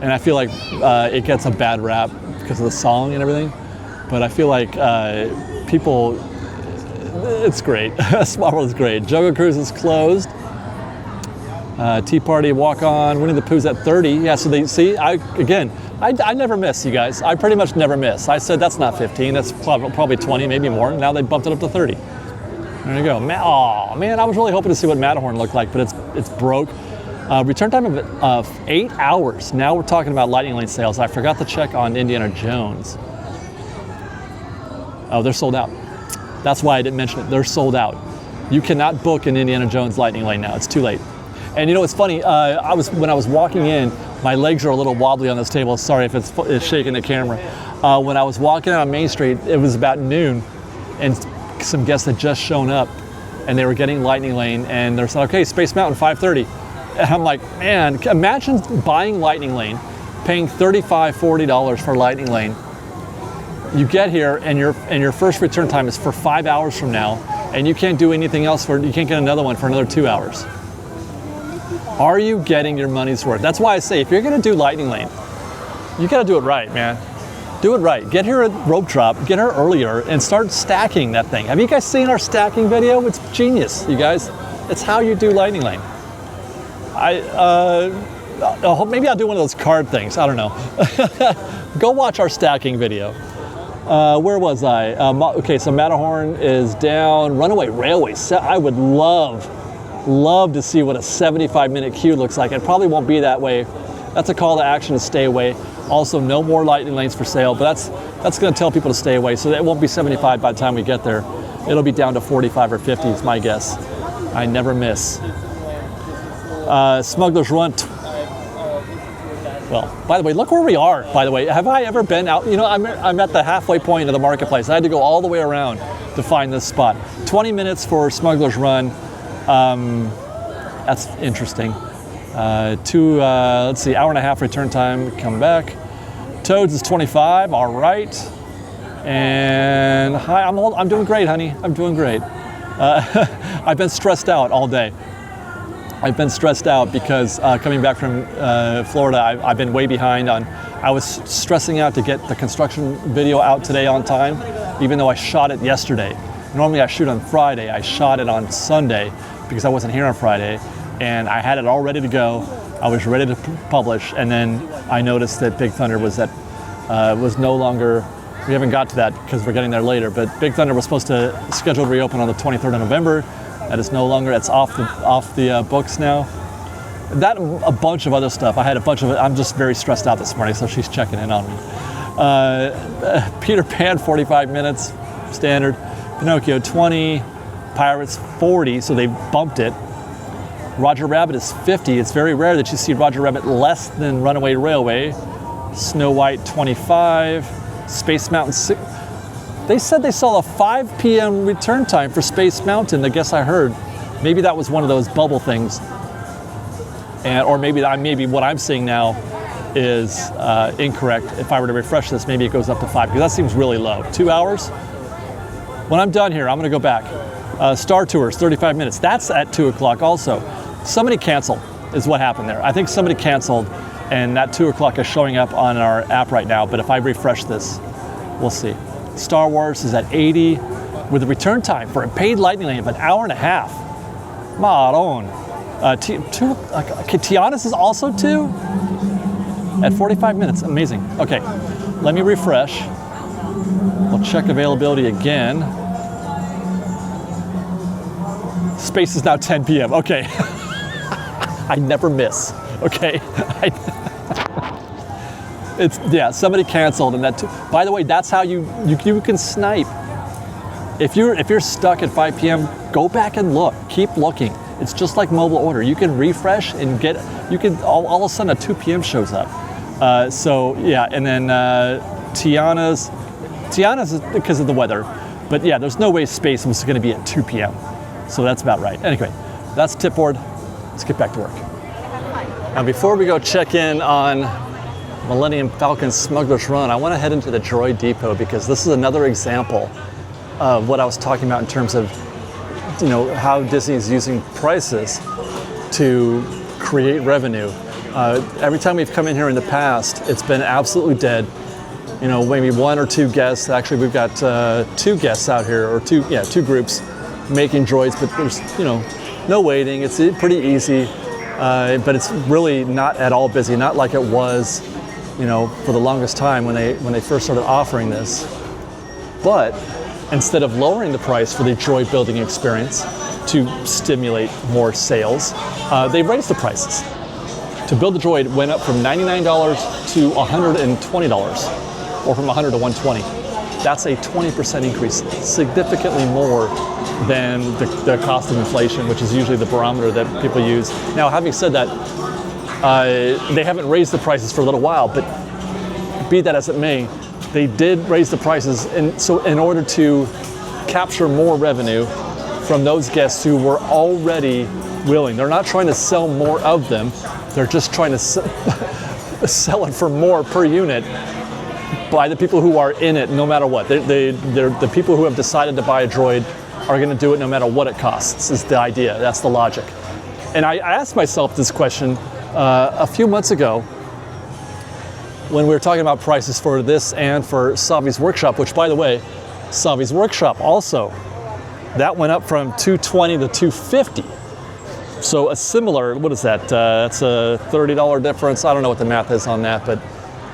And I feel like it gets a bad rap because of the song and everything. But I feel like people, it's great. Small World is great. Jungle Cruise is closed. Tea Party, Walk On, Winnie the Pooh's at 30. Yeah, so they see, I never miss, you guys. I pretty much never miss. I said that's not 15, that's probably 20, maybe more. Now they bumped it up to 30. There you go. Oh man, I was really hoping to see what Matterhorn looked like, but it's broke. Return time of 8 hours. Now we're talking about Lightning Lane sales. I forgot to check on Indiana Jones. Oh, they're sold out. That's why I didn't mention it. They're sold out. You cannot book an Indiana Jones Lightning Lane now. It's too late. And it's funny. When I was walking in, My legs are a little wobbly on this table. Sorry if it's shaking the camera. When I was walking out on Main Street, it was about noon, and some guests had just shown up, and they were getting Lightning Lane, and they're saying, okay, Space Mountain 5:30. And I'm like, man, imagine buying Lightning Lane, paying $35, $40 for Lightning Lane. You get here, and your first return time is for 5 hours from now, and you can't do anything else you can't get another one for another 2 hours. Are you getting your money's worth? That's why I say, if you're gonna do Lightning Lane, you gotta do it right, man. Do it right. Get here at rope drop, get her earlier, and start stacking that thing. Have you guys seen our stacking video? It's genius, you guys. It's how you do Lightning Lane. Maybe I'll do one of those card things, I don't know. Go watch our stacking video. Where was I? Okay, so Matterhorn is down. Runaway Railway. I would love to see what a 75-minute queue looks like. It probably won't be that way. That's a call to action to stay away. Also, no more Lightning Lanes for sale, but that's going to tell people to stay away. So it won't be 75 by the time we get there. It'll be down to 45 or 50 is my guess. I never miss. Smuggler's Run. Well, by the way, look where we are, by the way. Have I ever been out? You know, I'm at the halfway point of the marketplace. I had to go all the way around to find this spot. 20 minutes for Smuggler's Run. That's interesting. Let's see, hour and a half return time, come back. Toads is 25, all right. And hi, I'm doing great, honey. I'm doing great. I've been stressed out all day. I've been stressed out because coming back from Florida, I've been way behind on. I was stressing out to get the construction video out today on time, even though I shot it yesterday. Normally I shoot on Friday. I shot it on Sunday because I wasn't here on Friday, and I had it all ready to go. I was ready to publish, and then I noticed that Big Thunder was no longer. We haven't got to that because we're getting there later. But Big Thunder was supposed to schedule to reopen on the 23rd of November. That is no longer. It's off the books now. That a bunch of other stuff. I had a bunch of it. I'm just very stressed out this morning, so she's checking in on me. Peter Pan 45 minutes standard. Pinocchio 20. Pirates 40. So they bumped it. Roger Rabbit is 50. It's very rare that you see Roger Rabbit less than Runaway Railway. Snow White 25. Space Mountain 6. They said they saw a 5 p.m. return time for Space Mountain. I guess I heard. Maybe that was one of those bubble things. Or maybe what I'm seeing now is incorrect. If I were to refresh this, maybe it goes up to 5, because that seems really low. 2 hours? When I'm done here, I'm going to go back. Star Tours, 35 minutes. That's at 2 o'clock also. Somebody canceled is what happened there. I think somebody canceled, and that 2 o'clock is showing up on our app right now, but if I refresh this, we'll see. Star Wars is at 80 with a return time for a paid Lightning Lane of an hour and a half. Maron. Tiana's is also 2 at 45 minutes. Amazing. Okay, let me refresh. We'll check availability again. Space is now 10 p.m. Okay. I never miss. Okay. Somebody canceled, and that. By the way, that's how you can snipe. If you're stuck at 5 p.m., go back and look. Keep looking. It's just like mobile order. You can refresh and all of a sudden a 2 p.m. shows up. And then Tiana's is because of the weather, but yeah, there's no way Space was going to be at 2 p.m. So that's about right. Anyway, that's Tipboard. Let's get back to work. Now, before we go check in on Millennium Falcon Smuggler's Run, I want to head into the Droid Depot, because this is another example of what I was talking about in terms of, how Disney is using prices to create revenue. Every time we've come in here in the past, it's been absolutely dead. Maybe 1 or 2 guests. Actually, we've got 2 guests out here, or 2 groups making droids, but there's, no waiting. It's pretty easy, but it's really not at all busy. Not like it was, for the longest time when they first started offering this. But instead of lowering the price for the droid building experience to stimulate more sales, they raised the prices. To build the droid went up from $99 to $120, or from $100 to $120. That's a 20% increase, significantly more than the cost of inflation, which is usually the barometer that people use. Now, having said that, They haven't raised the prices for a little while, but be that as it may, they did raise the prices, and so in order to capture more revenue from those guests who were already willing. They're not trying to sell more of them. They're just trying to sell it for more per unit by the people who are in it no matter what. They're the people who have decided to buy a Droid are going to do it no matter what it costs, is the idea. That's the logic. And I asked myself this question a few months ago when we were talking about prices for this and for Savi's Workshop, which, by the way, Savi's Workshop also, that went up from $220 to $250. So a similar, what is that? That's a $30 difference. I don't know what the math is on that, but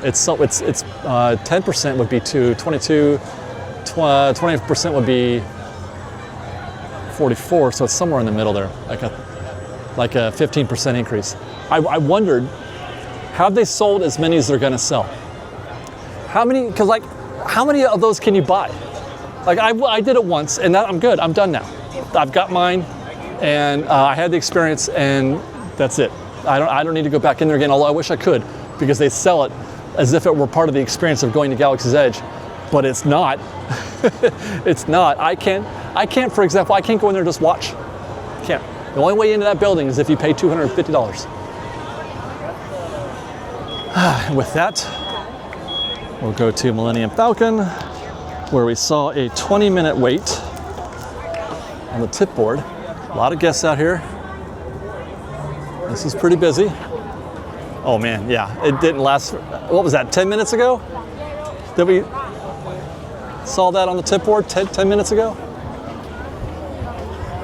it's 10% would be 222, 20% would be 44. So it's somewhere in the middle there, like a 15% increase. I wondered, have they sold as many as they're going to sell? How many? Because how many of those can you buy? Like I did it once, and I'm good. I'm done now. I've got mine, and I had the experience, and that's it. I don't need to go back in there again. Although I wish I could, because they sell it as if it were part of the experience of going to Galaxy's Edge, but it's not. It's not. I can't. For example, I can't go in there and just watch. Can't. The only way into that building is if you pay $250. And with that, we'll go to Millennium Falcon, where we saw a 20-minute wait on the tip board. A lot of guests out here. This is pretty busy. Oh man, yeah, it didn't last, what was that, 10 minutes ago? Did we saw that on the tip board 10 minutes ago?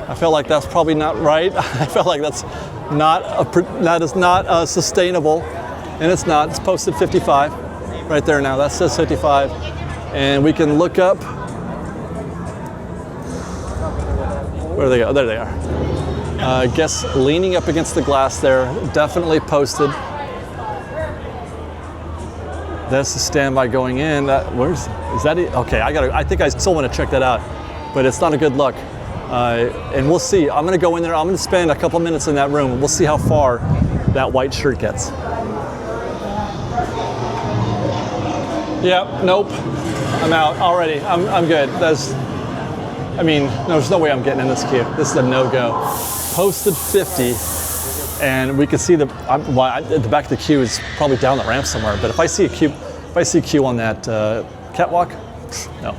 I felt like that's probably not right. I felt like that is not sustainable, and it's not. It's posted 55 right there now. That says 55. And we can look up, where do they go? There they are. Guests leaning up against the glass there, definitely posted. That's the standby going in. Is that it? Okay, I think I still want to check that out, but it's not a good look. And we'll see. I'm gonna go in there, I'm gonna spend a couple minutes in that room, and we'll see how far that white shirt gets. Yep, nope. I'm out already. I'm good. There's no way I'm getting in this queue. This is a no-go. Posted 50, and we can see the back of the queue is probably down the ramp somewhere. But if I see a queue on that catwalk, no,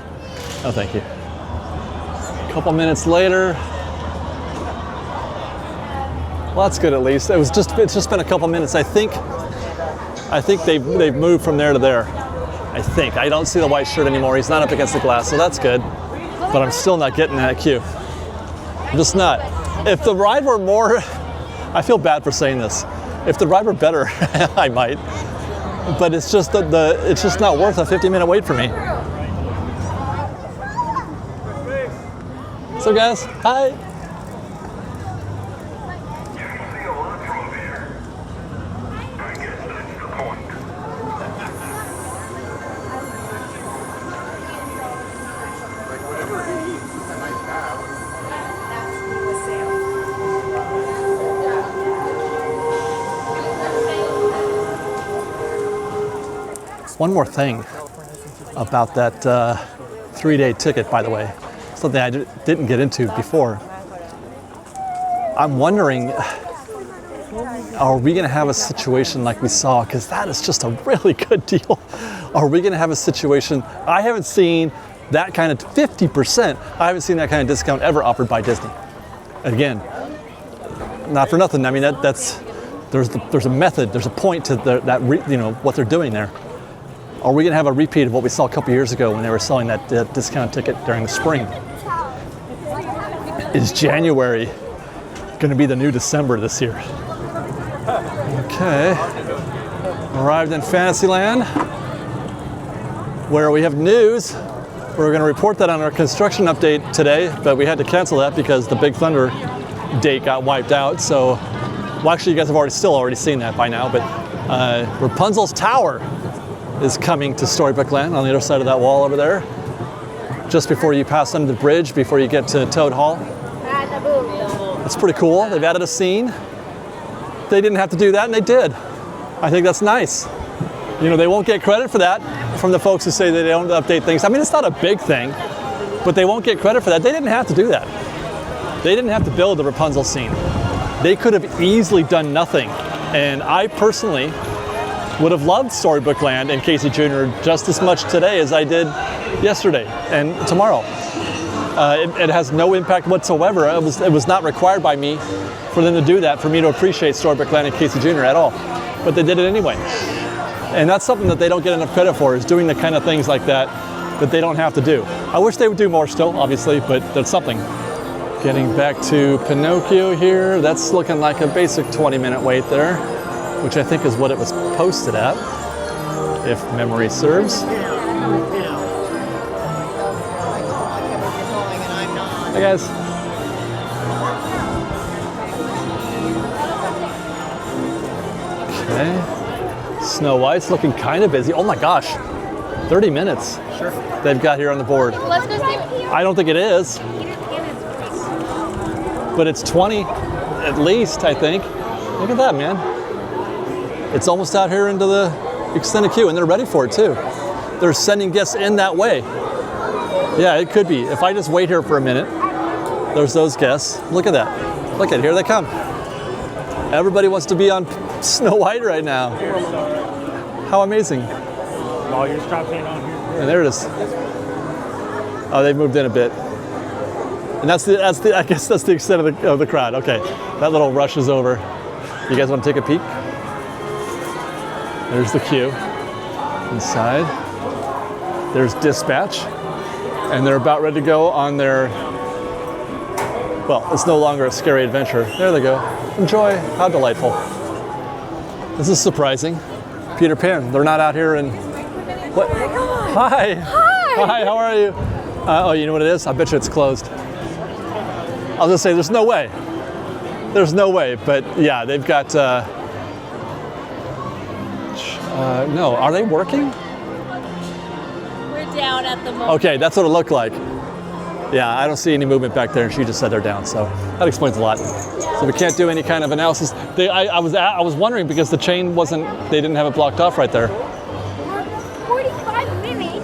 thank you. A couple minutes later. Well, that's good at least. It's just been a couple minutes. I think they've moved from there to there. I think. I don't see the white shirt anymore. He's not up against the glass, so that's good. But I'm still not getting that queue. I'm just not. If the ride were more, I feel bad for saying this. If the ride were better, I might. But it's just it's just not worth a 50-minute wait for me. So guys, hi. One more thing about that 3-day ticket, by the way, something I didn't get into before. I'm wondering, are we going to have a situation like we saw, because that is just a really good deal. Are we going to have a situation, I haven't seen that kind of 50%, I haven't seen that kind of discount ever offered by Disney. Again, not for nothing, I mean, there's a method, there's a point to what they're doing there. Are we going to have a repeat of what we saw a couple years ago when they were selling that discount ticket during the spring? Is January going to be the new December this year? Okay. Arrived in Fantasyland, where we have news. We're going to report that on our construction update today, but we had to cancel that because the Big Thunder date got wiped out. So, well, actually, you guys have already seen that by now, but Rapunzel's Tower is coming to Storybook Land on the other side of that wall over there, just before you pass under the bridge, before you get to Toad Hall. It's pretty cool. They've added a scene. they didn't have to do that, and they did. I think that's nice. You know, they won't get credit for that from the folks who say that they don't update things. I mean, it's not a big thing, but they won't get credit for that. They didn't have to do that. They didn't have to build the Rapunzel scene. They could have easily done nothing. And I personally would have loved Storybook Land and Casey Jr. just as much today as I did yesterday and tomorrow. It has no impact whatsoever. It was not required by me for them to do that, for me to appreciate Storybook Land and Casey Jr. at all. But they did it anyway. And that's something that they don't get enough credit for, is doing the kind of things like that that they don't have to do. I wish they would do more still, obviously, but that's something. Getting back to Pinocchio here, that's looking like a basic 20-minute wait there, which I think is what it was posted at, if memory serves. Hi guys. Okay. Snow White's looking kind of busy. Oh my gosh, 30 minutes. Sure. They've got here on the board. Let's go see. I don't think it is. But it's 20 at least, I think. Look at that, man. It's almost out here into the extended queue, and they're ready for it too. They're sending guests in that way. Yeah, it could be. If I just wait here for a minute, there's those guests. Look at that. Look at it, here they come. Everybody wants to be on Snow White right now. How amazing. Oh, you're stopping on here. And there it is. Oh, they've moved in a bit. And that's the I guess that's the extent of the crowd. Okay, that little rush is over. You guys want to take a peek? There's the queue inside. There's Dispatch, and they're about ready to go on their, well, it's no longer a scary adventure. There they go. Enjoy. How delightful. This is surprising. Peter Pan, they're not out here in, what? Hi. Hi. Hi, how are you? Oh, you know what it is? I bet you it's closed. I'll just say there's no way. There's no way, but yeah, they've got, no, are they working? We're down at the moment. Okay, that's what it looked like. Yeah, I don't see any movement back there, and she just said they're down, so that explains a lot. So we can't do any kind of analysis. I was wondering because the chain wasn't, they didn't have it blocked off right there. 45 minutes.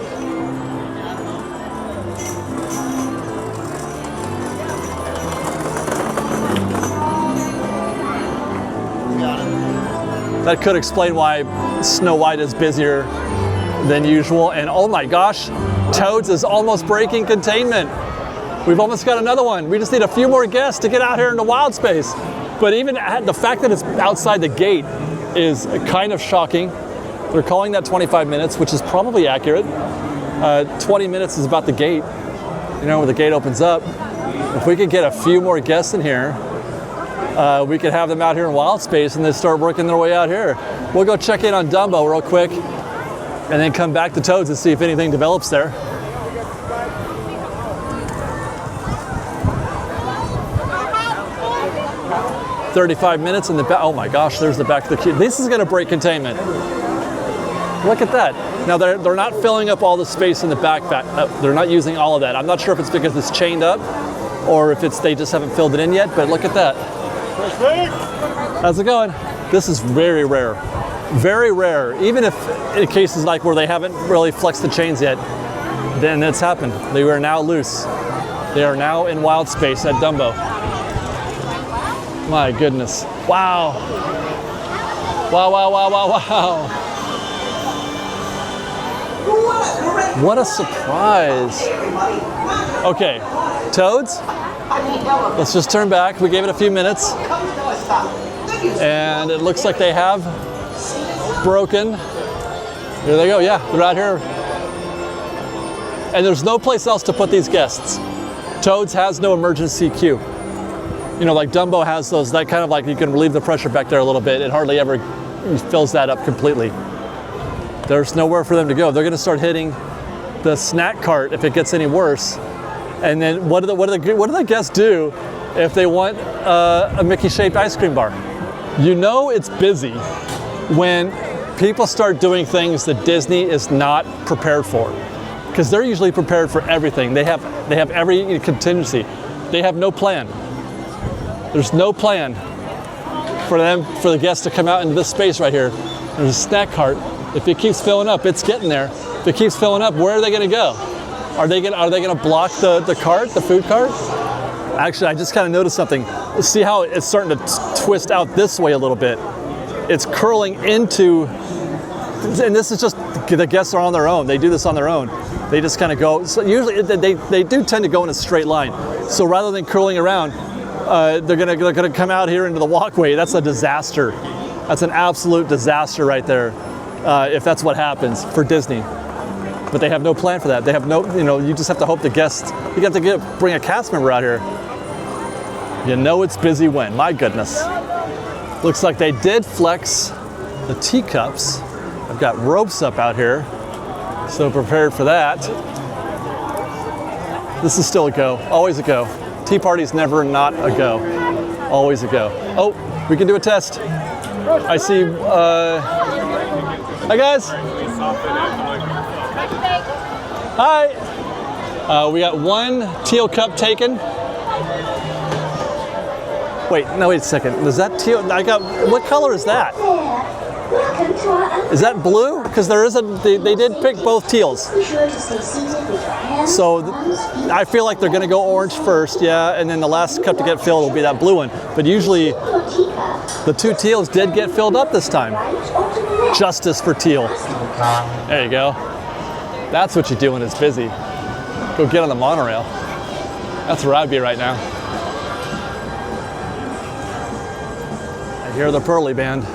That could explain why Snow White is busier than usual. And oh my gosh, Toads is almost breaking containment. We've almost got another one. We just need a few more guests to get out here into wild space. But even the fact that it's outside the gate is kind of shocking. They're calling that 25 minutes, which is probably accurate. 20 minutes is about the gate, you know, where the gate opens up. If we could get a few more guests in here, we could have them out here in wild space and they start working their way out here. We'll go check in on Dumbo real quick and then come back to Toads and see if anything develops there. "35 minutes in the back." Oh my gosh, there's the back of the queue. This is going to break containment. Look at that. Now they're not filling up all the space in the back. They're not using all of that. I'm not sure if it's because it's chained up or if it's they just haven't filled it in yet, but look at that. How's it going? This is very rare. Very rare. Even if in cases like where they haven't really flexed the chains yet, then it's happened. They are now loose. They are now in wild space at Dumbo. My goodness. Wow. Wow, wow, wow, wow, wow. What a surprise. Okay, Toads, let's just turn back. We gave it a few minutes. And it looks like they have broken. Here they go, yeah, they're out here. And there's no place else to put these guests. Toads has no emergency queue. You know, like Dumbo has those, that kind of like you can relieve the pressure back there a little bit. It hardly ever fills that up completely. There's nowhere for them to go. They're going to start hitting the snack cart if it gets any worse. And then what do the guests do if they want a Mickey-shaped ice cream bar? You know it's busy when people start doing things that Disney is not prepared for, because they're usually prepared for everything. They have every contingency. They have no plan. There's no plan for the guests to come out into this space right here. There's a snack cart. If it keeps filling up, it's getting there. If it keeps filling up, where are they going to go? Are they going to block the cart, the food cart? Actually, I just kind of noticed something. See how it's starting to twist out this way a little bit. It's curling into, and this is just, the guests are on their own. They do this on their own. They just kind of go, so usually they do tend to go in a straight line. So rather than curling around, they're gonna come out here into the walkway. That's a disaster. That's an absolute disaster right there, if that's what happens for Disney. But they have no plan for that. They have no, you just have to hope the guests, you have to bring a cast member out here. You know it's busy when, my goodness. Looks like they did flex the teacups. I've got ropes up out here, so prepared for that. This is still a go, always a go. Tea party's never not a go, always a go. Oh, we can do a test. I see, hi guys. Hi. We got one teal cup taken. Wait a second. Is that teal? What color is that? Is that blue? Because they did pick both teals. So I feel like they're going to go orange first, yeah, and then the last cup to get filled will be that blue one. But usually the two teals did get filled up this time. Justice for teal. There you go. That's what you're doing, it's busy. Go get on the monorail. That's where I'd be right now. I hear the Pearly Band.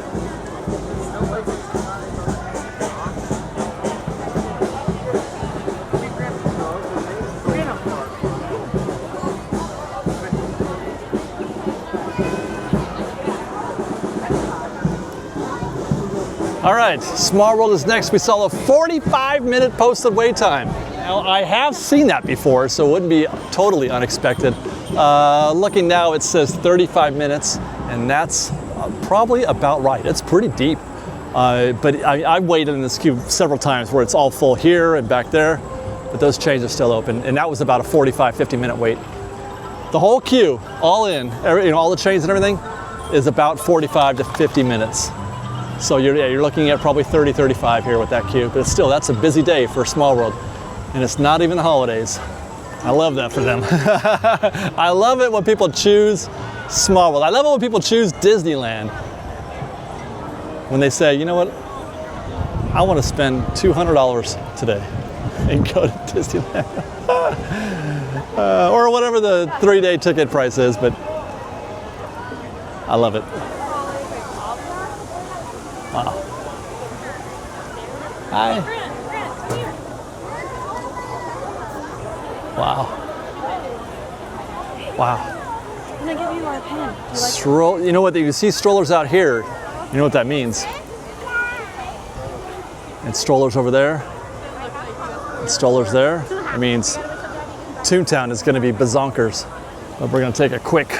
All right, Small World is next. We saw a 45-minute posted wait time. Now, I have seen that before, so it wouldn't be totally unexpected. Looking now, it says 35 minutes, and that's probably about right. It's pretty deep. But I've waited in this queue several times where it's all full here and back there, but those chains are still open, and that was about a 45, 50-minute wait. The whole queue, all in, all the chains and everything, is about 45 to 50 minutes. So you're looking at probably 30, 35 here with that queue, but still, that's a busy day for Small World, and it's not even the holidays. I love that for them. I love it when people choose Small World. I love it when people choose Disneyland. When they say, you know what, I want to spend $200 today and go to Disneyland. Or whatever the 3-day ticket price is, but I love it. Wow. Hi. Wow. Wow. Can I give you our pen? You know what? You see strollers out here. You know what that means? And strollers over there. And strollers there. It means Toontown is going to be bazonkers. But we're going to take a quick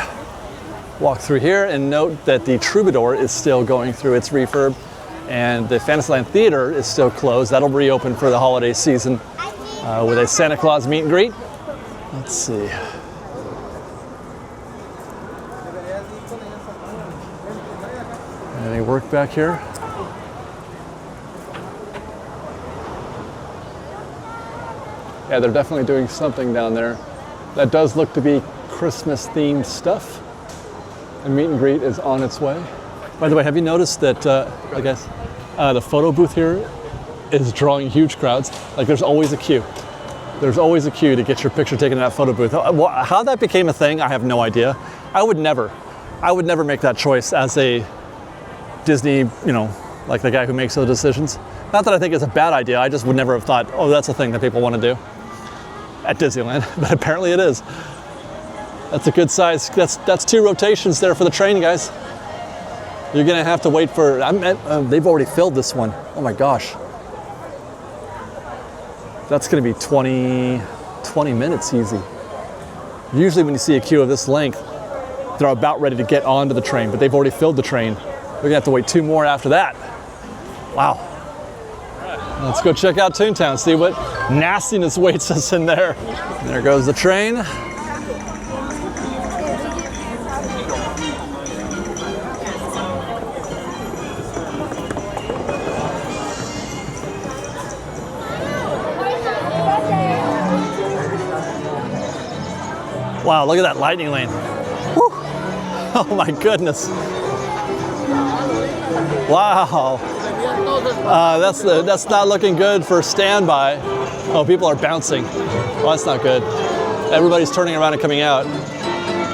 walk through here and note that the Troubadour is still going through its refurb, and the Fantasyland Theater is still closed. That'll reopen for the holiday season with a Santa Claus meet and greet. Let's see. Any work back here? Yeah, they're definitely doing something down there. That does look to be Christmas themed stuff. The meet and greet is on its way. By the way, have you noticed that, the photo booth here is drawing huge crowds? Like, there's always a queue. There's always a queue to get your picture taken in that photo booth. How that became a thing, I have no idea. I would never make that choice as a Disney, like the guy who makes those decisions. Not that I think it's a bad idea, I just would never have thought, oh, that's a thing that people want to do at Disneyland, but apparently it is. That's a good size. That's 2 rotations there for the train, guys. You're gonna have to wait for. They've already filled this one. Oh my gosh. That's gonna be 20 minutes easy. Usually, when you see a queue of this length, they're about ready to get onto the train, but they've already filled the train. We're gonna have to wait 2 more after that. Wow. Let's go check out Toontown. See what nastiness waits us in there. There goes the train. Wow, look at that lightning lane. Whew. Oh my goodness. Wow. That's not looking good for standby. Oh, people are bouncing. Well, that's not good. Everybody's turning around and coming out.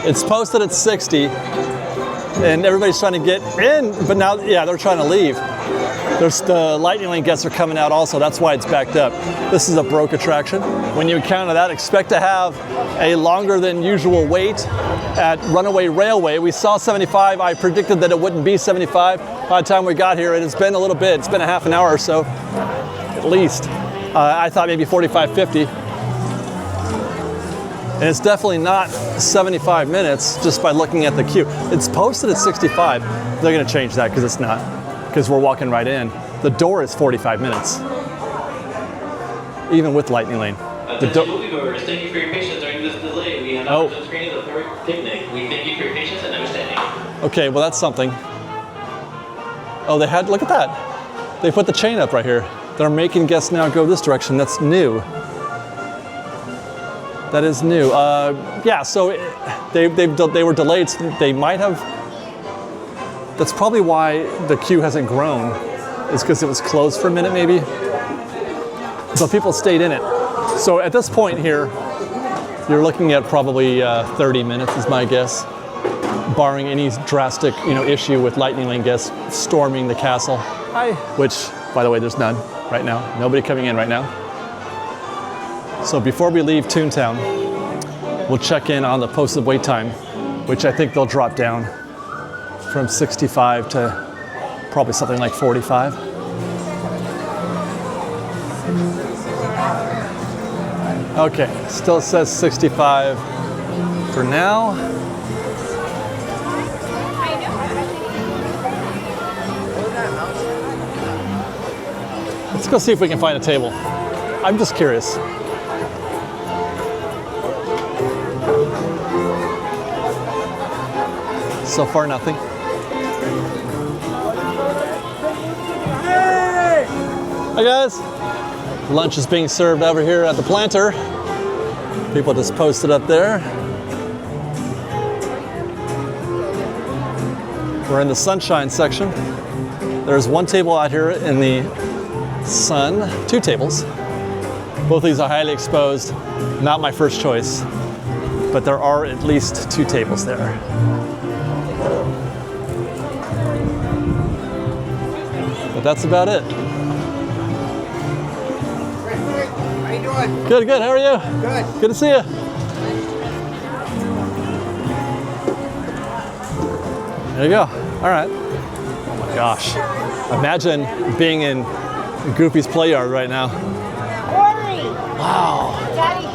It's posted at 60, and everybody's trying to get in, but now, yeah, they're trying to leave. There's the lightning lane guests are coming out also. That's why it's backed up. This is a broke attraction. When you encounter that, expect to have a longer than usual wait at Runaway Railway. We saw 75. I predicted that it wouldn't be 75 by the time we got here. It has been a little bit. It's been a half an hour or so, at least. I thought maybe 45, 50. And it's definitely not 75 minutes just by looking at the queue. It's posted at 65. They're going to change that because it's not. Because we're walking right in. The door is 45 minutes, even with lightning lane. Thank you for your patience during this delay. We have not been screening the third picnic. We thank you for your patience and understanding. Okay, well that's something. Oh, they had, look at that. They put the chain up right here. They're making guests now go this direction. That's new. That is new. Yeah, so they were delayed. So they might have. That's probably why the queue hasn't grown. Is because it was closed for a minute, maybe. But people stayed in it. So at this point here, you're looking at probably 30 minutes, is my guess, barring any drastic, issue with lightning lane guests storming the castle. Hi. Which, by the way, there's none right now. Nobody coming in right now. So before we leave Toontown, we'll check in on the posted wait time, which I think they'll drop down from 65 to probably something like 45. Okay, still says 65 for now. Let's go see if we can find a table. I'm just curious. So far, nothing. Hi guys. Lunch is being served over here at the planter. People just posted up there. We're in the sunshine section. There's one table out here in the sun, two tables. Both of these are highly exposed. Not my first choice, but there are at least two tables there. But that's about it. How you doing? Good, good. How are you? Good. Good to see you. There you go. All right. Oh my gosh. Imagine being in Goofy's play yard right now. Wow. Daddy.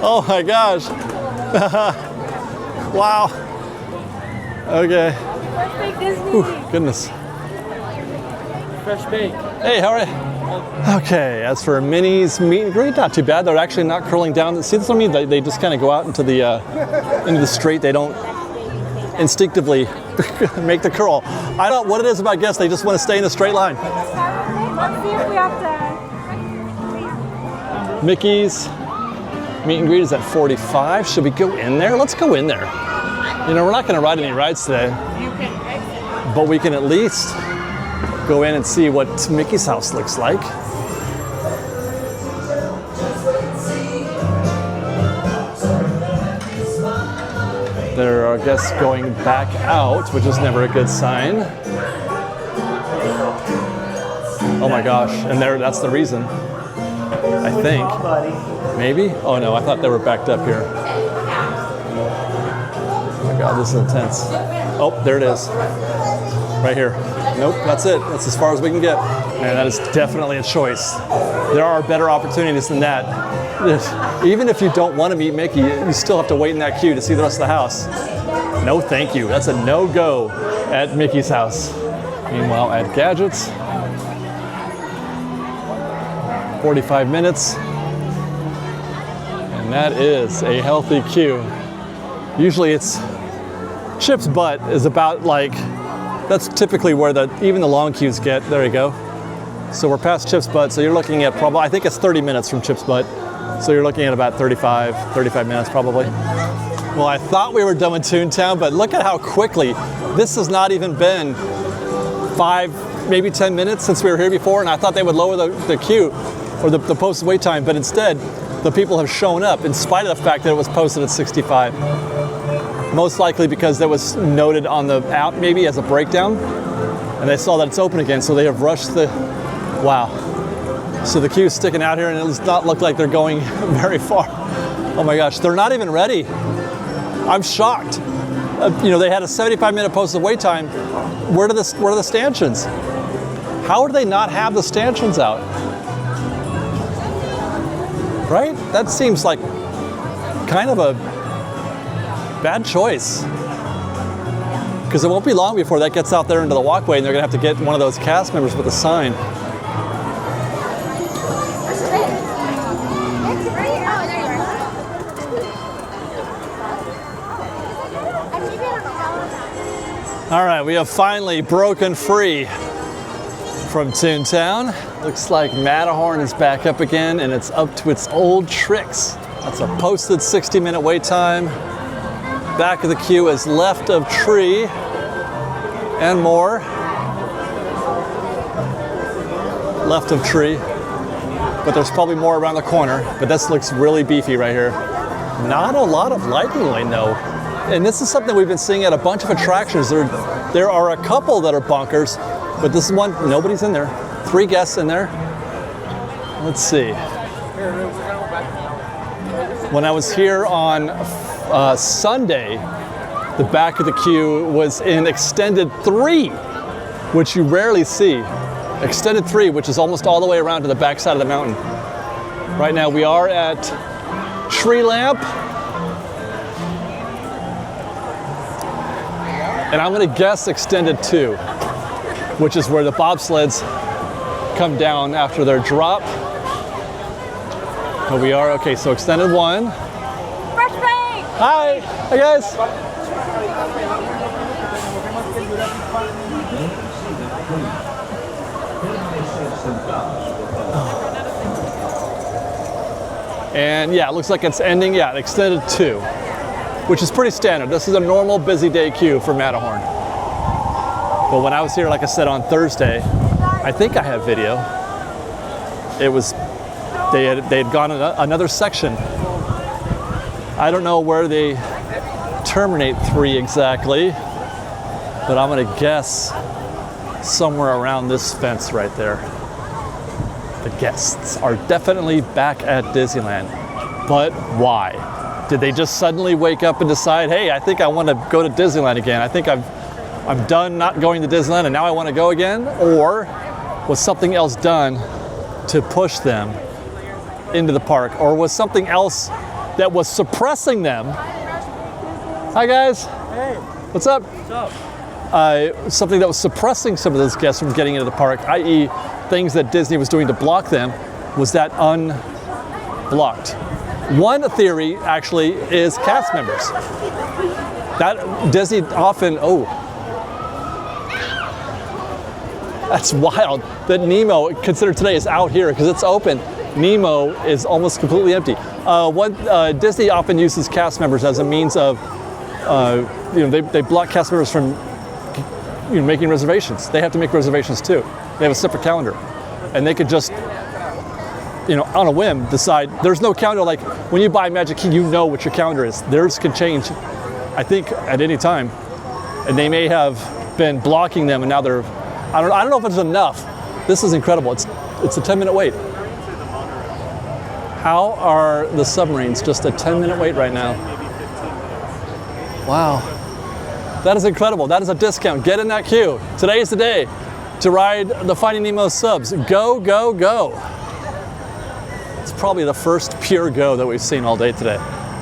Oh my gosh. Wow. Okay. Let's make Disney. Ooh, goodness. Fresh bake. Hey, how are you? Okay, as for Minnie's meet and greet, not too bad. They're actually not curling down. See what I mean? They just kind of go out into the street. They don't instinctively make the curl. I don't know what it is about guests. They just want to stay in a straight line. Let's see if we have to. Mickey's meet and greet is at 45. Should we go in there? Let's go in there. We're not going to ride any rides today, but we can at least go in and see what Mickey's house looks like. There are guests going back out, which is never a good sign. Oh my gosh, and that's the reason, I think. Maybe? Oh no, I thought they were backed up here. Oh my God, this is intense. Oh, there it is. Right here. Nope, that's it. That's as far as we can get. Man, that is definitely a choice. There are better opportunities than that. Even if you don't want to meet Mickey, you still have to wait in that queue to see the rest of the house. No thank you. That's a no-go at Mickey's house. Meanwhile, at Gadgets, 45 minutes. And that is a healthy queue. Usually it's Chip's butt is about like, that's typically where even the long queues get. There you go. So we're past Chip's butt. So you're looking at probably, I think it's 30 minutes from Chip's butt So you're looking at about 35 minutes probably. Well, I thought we were done with Toontown, but look at how quickly. This has not even been 5, maybe 10 minutes since we were here before, and I thought they would lower the queue or the posted wait time, but instead the people have shown up in spite of the fact that it was posted at 65. Most likely because that was noted on the app maybe as a breakdown, and they saw that it's open again, so they have rushed the, wow. So the queue's sticking out here and it does not look like they're going very far. Oh my gosh, they're not even ready. I'm shocked. You know, they had a 75-minute posted wait time. Where are the stanchions? How do they not have the stanchions out? Right? That seems like kind of a bad choice. Because it won't be long before that gets out there into the walkway and they're gonna have to get one of those cast members with a sign. All right, we have finally broken free from Toontown. Looks like Matterhorn is back up again and it's up to its old tricks. That's a posted 60-minute wait time. Back of the queue is left of tree and more. Left of tree, but there's probably more around the corner, but this looks really beefy right here. Not a lot of lightning lane though. And this is something we've been seeing at a bunch of attractions. There are a couple that are bunkers, but this is one, nobody's in there. 3 guests in there. Let's see. When I was here on Sunday, the back of the queue was in extended 3, which you rarely see. Extended 3, which is almost all the way around to the back side of the mountain. Right now we are at Tree Lamp. And I'm gonna guess extended 2, which is where the bobsleds come down after their drop. But we are, okay, so extended 1. Fresh Bank! Hi, hi guys. And yeah, it looks like it's ending, yeah, extended 2. Which is pretty standard. This is a normal busy day queue for Matterhorn. But when I was here, like I said, on Thursday, I think I have video. It was, they had gone another section. I don't know where they terminate 3 exactly, but I'm gonna guess somewhere around this fence right there. The guests are definitely back at Disneyland, but why? Did they just suddenly wake up and decide, hey, I think I want to go to Disneyland again. I think I'm done not going to Disneyland and now I want to go again? Or was something else done to push them into the park? Or was something else that was suppressing them? Hi guys. Hey. What's up? What's up? Something that was suppressing some of those guests from getting into the park, i.e. things that Disney was doing to block them, was that unblocked. One theory, actually, is cast members. That Disney often, oh. That's wild that Nemo, considered today, is out here because it's open. Nemo is almost completely empty. Disney often uses cast members as a means of, they block cast members from making reservations. They have to make reservations too. They have a separate calendar. And they could just, on a whim, decide, there's no calendar, like when you buy Magic Key, you know what your calendar is. Theirs can change, I think, at any time. And they may have been blocking them and now they're, I don't know if it's enough. This is incredible. It's a 10-minute wait. How are the submarines just a 10-minute wait right now? Wow. That is incredible. That is a discount. Get in that queue. Today is the day to ride the Finding Nemo subs. Go, go, go. It's probably the first pure go that we've seen all day today.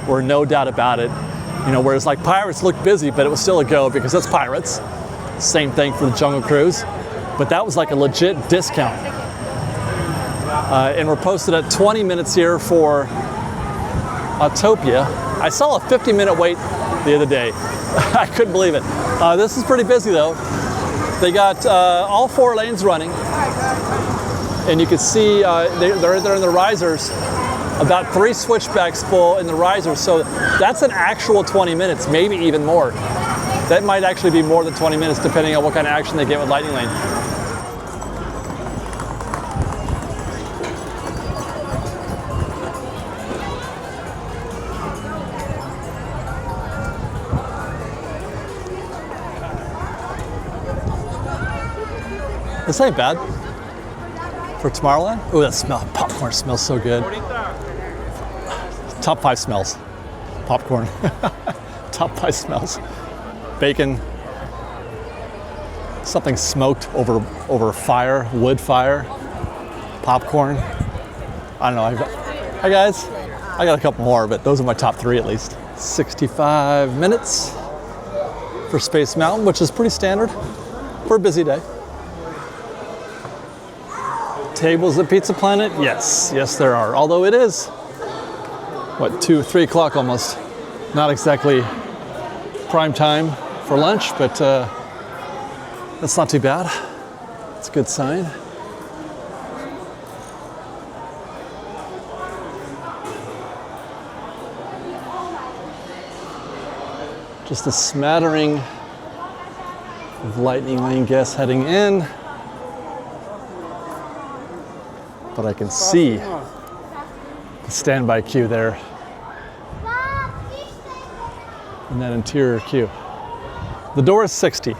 We're no doubt about it. Whereas like Pirates looked busy, but it was still a go because it's Pirates. Same thing for the Jungle Cruise. But that was like a legit discount. And we're posted at 20 minutes here for Autopia. I saw a 50-minute wait the other day. I couldn't believe it. This is pretty busy though. They got all 4 lanes running. And you can see they're in the risers. about 3 switchbacks full in the riser. So that's an actual 20 minutes, maybe even more. That might actually be more than 20 minutes depending on what kind of action they get with Lightning Lane. This ain't bad for Tomorrowland. Oh, that smell, popcorn smells so good. Top 5 smells, popcorn. Top 5 smells. Bacon, something smoked over fire, wood fire, popcorn. I don't know, hi guys. I got a couple more, but those are my top 3 at least. 65 minutes for Space Mountain, which is pretty standard for a busy day. Tables at Pizza Planet? Yes, yes there are. Although it is, what, 2, 3 o'clock almost. Not exactly prime time for lunch, but that's not too bad. It's a good sign. Just a smattering of Lightning Lane guests heading in. But I can see the standby queue there in that interior queue. The door is 60.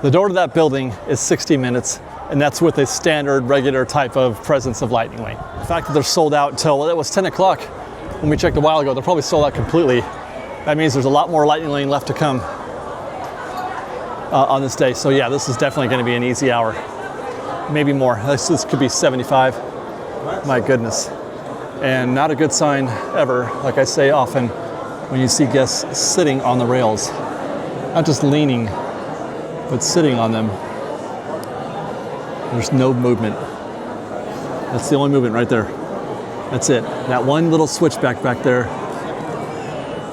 The door to that building is 60 minutes, and that's with a standard, regular type of presence of Lightning Lane. The fact that they're sold out till, well, it was 10 o'clock when we checked a while ago, they're probably sold out completely. That means there's a lot more Lightning Lane left to come on this day. So yeah, this is definitely gonna be an easy hour. Maybe more. This could be 75. My goodness. And not a good sign ever, like I say often, when you see guests sitting on the rails. Not just leaning, but sitting on them. There's no movement. That's the only movement right there. That's it. That one little switchback back there.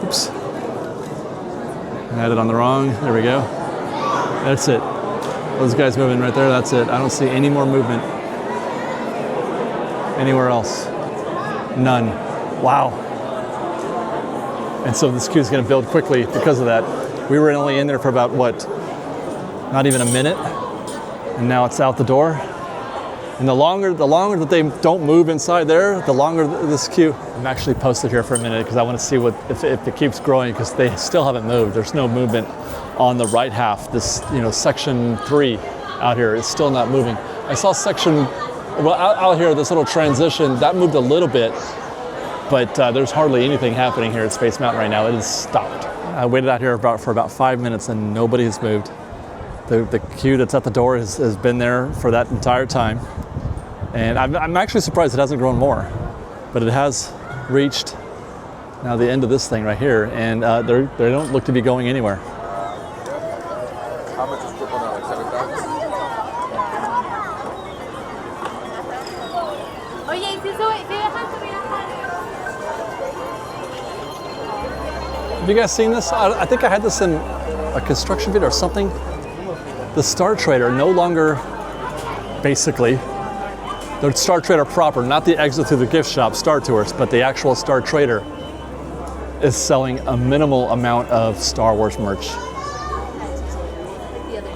Oops. I had it on the wrong. There we go. That's it. Those guys moving right there, that's it. I don't see any more movement anywhere else. None. Wow. And so this queue is going to build quickly because of that. We were only in there for about, what, not even a minute, and now it's out the door. And the longer that they don't move inside there, the longer this queue. I'm actually posted here for a minute because I want to see if it keeps growing, because they still haven't moved. There's no movement on the right half. This, section 3 out here is still not moving. I saw out here, this little transition, that moved a little bit, but there's hardly anything happening here at Space Mountain right now. It is stopped. I waited out here for about 5 minutes and nobody has moved. The queue that's at the door has been there for that entire time. And I'm actually surprised it hasn't grown more, but it has reached now the end of this thing right here, and they don't look to be going anywhere. How much is triple now? Like 7,000? Have you guys seen this? I think I had this in a construction video or something. The Star Trader no longer, basically, the Star Trader proper, not the exit through the gift shop, Star Tours, but the actual Star Trader is selling a minimal amount of Star Wars merch.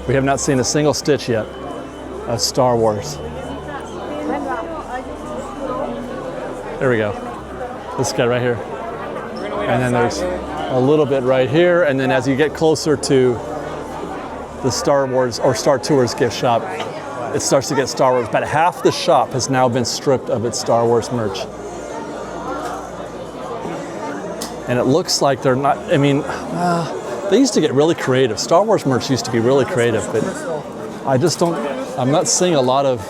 We have not seen a single stitch yet of Star Wars. There we go. This guy right here. And then there's a little bit right here, and then as you get closer to the Star Wars or Star Tours gift shop, it starts to get Star Wars. About half the shop has now been stripped of its Star Wars merch. And it looks like they're not, they used to get really creative. Star Wars merch used to be really creative, but I'm not seeing a lot of,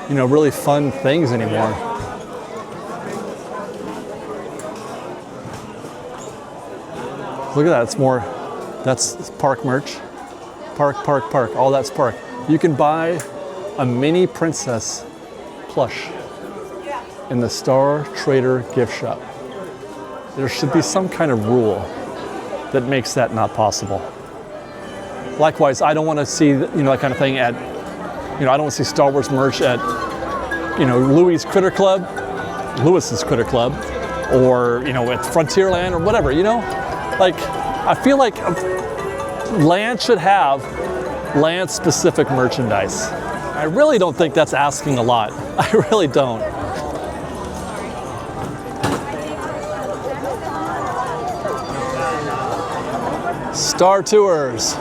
really fun things anymore. Look at that, that's park merch. Park, all that's park. You can buy a mini princess plush in the Star Trader gift shop. There should be some kind of rule that makes that not possible. Likewise, I don't want to see, that kind of thing at, I don't want to see Star Wars merch at, Louis' Critter Club Lewis's Critter Club, or you know, at Frontierland or whatever. You know, like I feel like land should have land-specific merchandise. I really don't think that's asking a lot. I really don't. Star Tours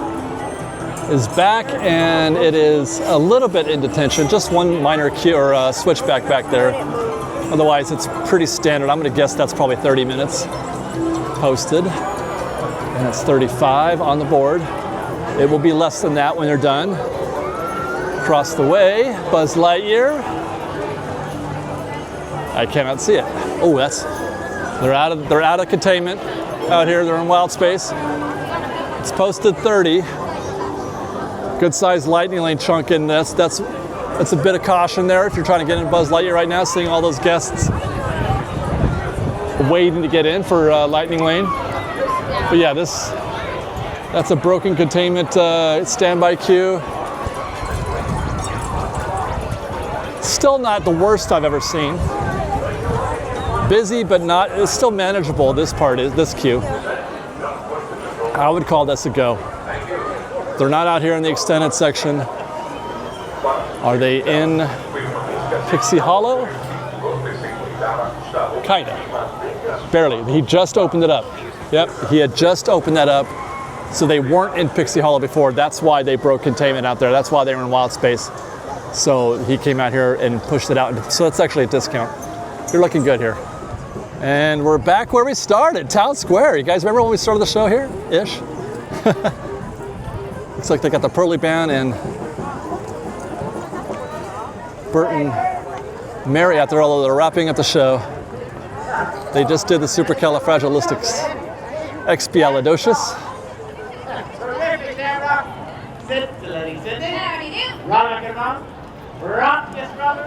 is back, and it is a little bit in detention. Just one minor queue or switchback back there. Otherwise, it's pretty standard. I'm going to guess that's probably 30 minutes posted, and it's 35 on the board. It will be less than that when they're done. Across the way, Buzz Lightyear. I cannot see it. Oh, they're out of containment out here. They're in wild space. It's posted 30. Good sized lightning lane chunk in this. That's a bit of caution there if you're trying to get in Buzz Lightyear right now, seeing all those guests waiting to get in for lightning lane. But yeah, that's a broken containment standby queue. Still not the worst I've ever seen. Busy, but it's still manageable. This queue. I would call this a go. They're not out here in the extended section. Are they in Pixie Hollow? Kinda. Barely. He just opened it up. Yep, he had just opened that up. So they weren't in Pixie Hollow before. That's why they broke containment out there. That's why they were in wild space. So he came out here and pushed it out. So it's actually a discount. You're looking good here. And we're back where we started, Town Square. You guys remember when we started the show here? Ish. Looks like they got the Pearly Band and Bert and Mary out there, although they're wrapping up the show. They just did the supercalifragilisticexpialidocious.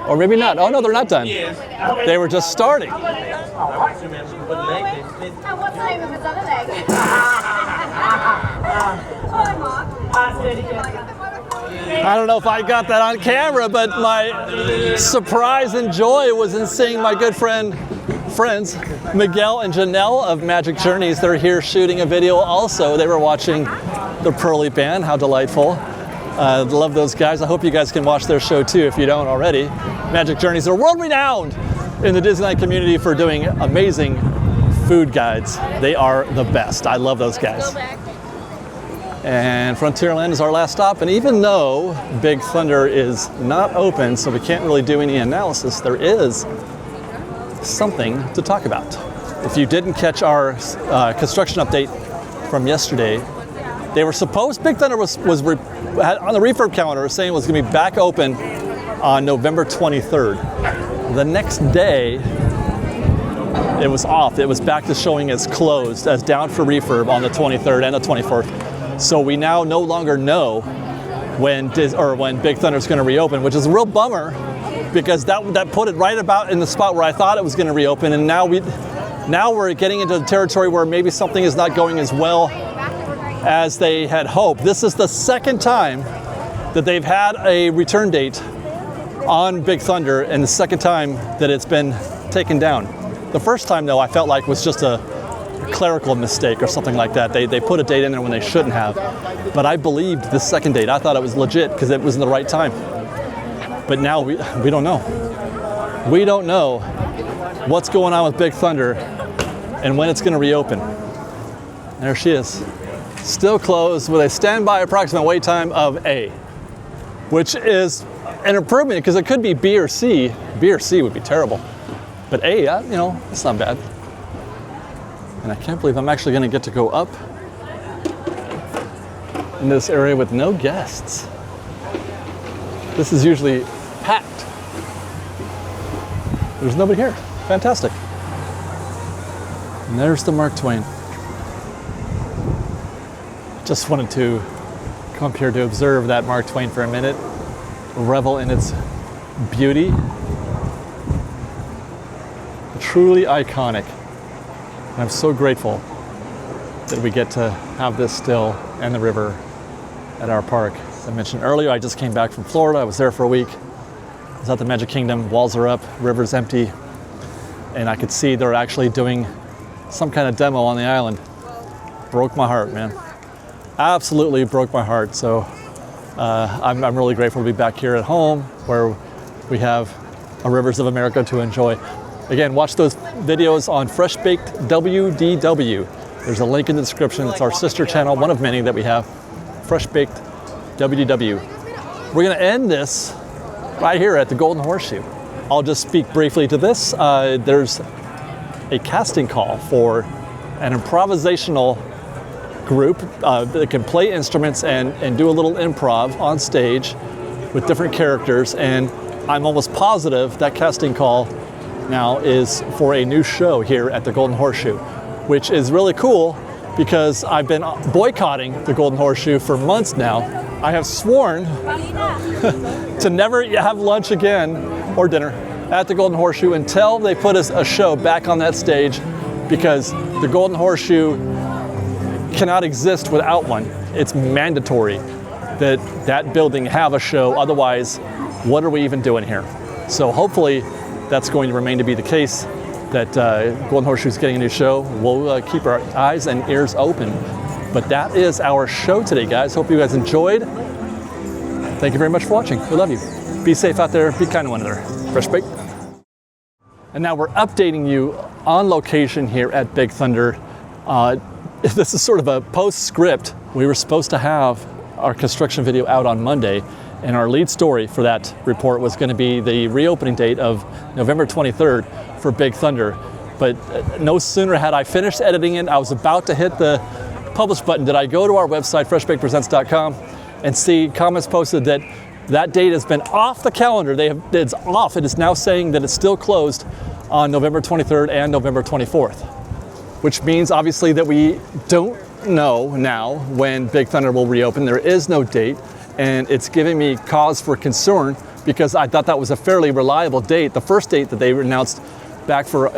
Or maybe not. Oh no, they're not done. They were just starting. And what time is the other leg? I don't know if I got that on camera, but my surprise and joy was in seeing my good friends, Miguel and Janelle of Magic Journeys. They're here shooting a video also. They were watching the Pearly Band. How delightful. Love those guys. I hope you guys can watch their show too if you don't already. Magic Journeys are world renowned in the Disneyland community for doing amazing food guides. They are the best. I love those guys. And Frontierland is our last stop, and even though Big Thunder is not open, so we can't really do any analysis, there is something to talk about. If you didn't catch our construction update from yesterday, they were supposed, Big Thunder was on the refurb calendar saying it was going to be back open on November 23rd. The next day, it was off. It was back to showing as closed, as down for refurb on the 23rd and the 24th. So we now no longer know when Big Thunder is going to reopen, which is a real bummer because that put it right about in the spot where I thought it was going to reopen, and now we're getting into the territory where maybe something is not going as well as they had hoped. This is the second time that they've had a return date on Big Thunder, and the second time that it's been taken down. The first time, though, I felt like was just a clerical mistake or something like that. They put a date in there when they shouldn't have. But I believed the second date. I thought it was legit because it was in the right time. But now we don't know. We don't know what's going on with Big Thunder and when it's going to reopen. There she is. Still closed with a standby approximate wait time of A, which is an improvement because it could be B or C. B or C would be terrible. But A, it's not bad. And I can't believe I'm actually going to get to go up in this area with no guests. This is usually packed. There's nobody here. Fantastic. And there's the Mark Twain. Just wanted to come up here to observe that Mark Twain for a minute, revel in its beauty. Truly iconic. And I'm so grateful that we get to have this still and the river at our park. As I mentioned earlier, I just came back from Florida. I was there for a week. I was at the Magic Kingdom. Walls are up, river's empty. and I could see they're actually doing some kind of demo on the island. Broke my heart, man. Absolutely broke my heart. So I'm really grateful to be back here at home where we have a Rivers of America to enjoy. Again, watch those videos on Fresh Baked WDW. There's a link in the description. It's our sister channel, one of many that we have. Fresh Baked WDW. We're gonna end this right here at the Golden Horseshoe. I'll just speak briefly to this. There's a casting call for an improvisational group that can play instruments and do a little improv on stage with different characters, and I'm almost positive that casting call now is for a new show here at the Golden Horseshoe, which is really cool because I've been boycotting the Golden Horseshoe for months now. I have sworn to never have lunch again or dinner at the Golden Horseshoe until they put a show back on that stage, because the Golden Horseshoe cannot exist without one. It's mandatory that that building have a show, otherwise what are we even doing here? So hopefully that's going to remain to be the case, that Golden Horseshoe is getting a new show. We'll keep our eyes and ears open. But that is our show today, guys. Hope you guys enjoyed. Thank you very much for watching. We love you. Be safe out there. Be kind to one another. Fresh Baked. And now we're updating you on location here at Big Thunder. This is sort of a postscript. We were supposed to have our construction video out on Monday, and our lead story for that report was going to be the reopening date of November 23rd for Big Thunder. But no sooner had I finished editing it, I was about to hit the publish button, did I go to our website, freshbakedpresents.com, and see comments posted that that date has been off the calendar. It's off. It is now saying that it's still closed on November 23rd and November 24th, which means obviously that we don't know now when Big Thunder will reopen. There is no date, and it's giving me cause for concern because I thought that was a fairly reliable date. The first date that they announced back for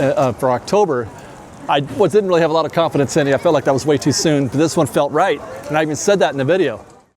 October, I didn't really have a lot of confidence in it. I felt like that was way too soon, but this one felt right, and I even said that in the video.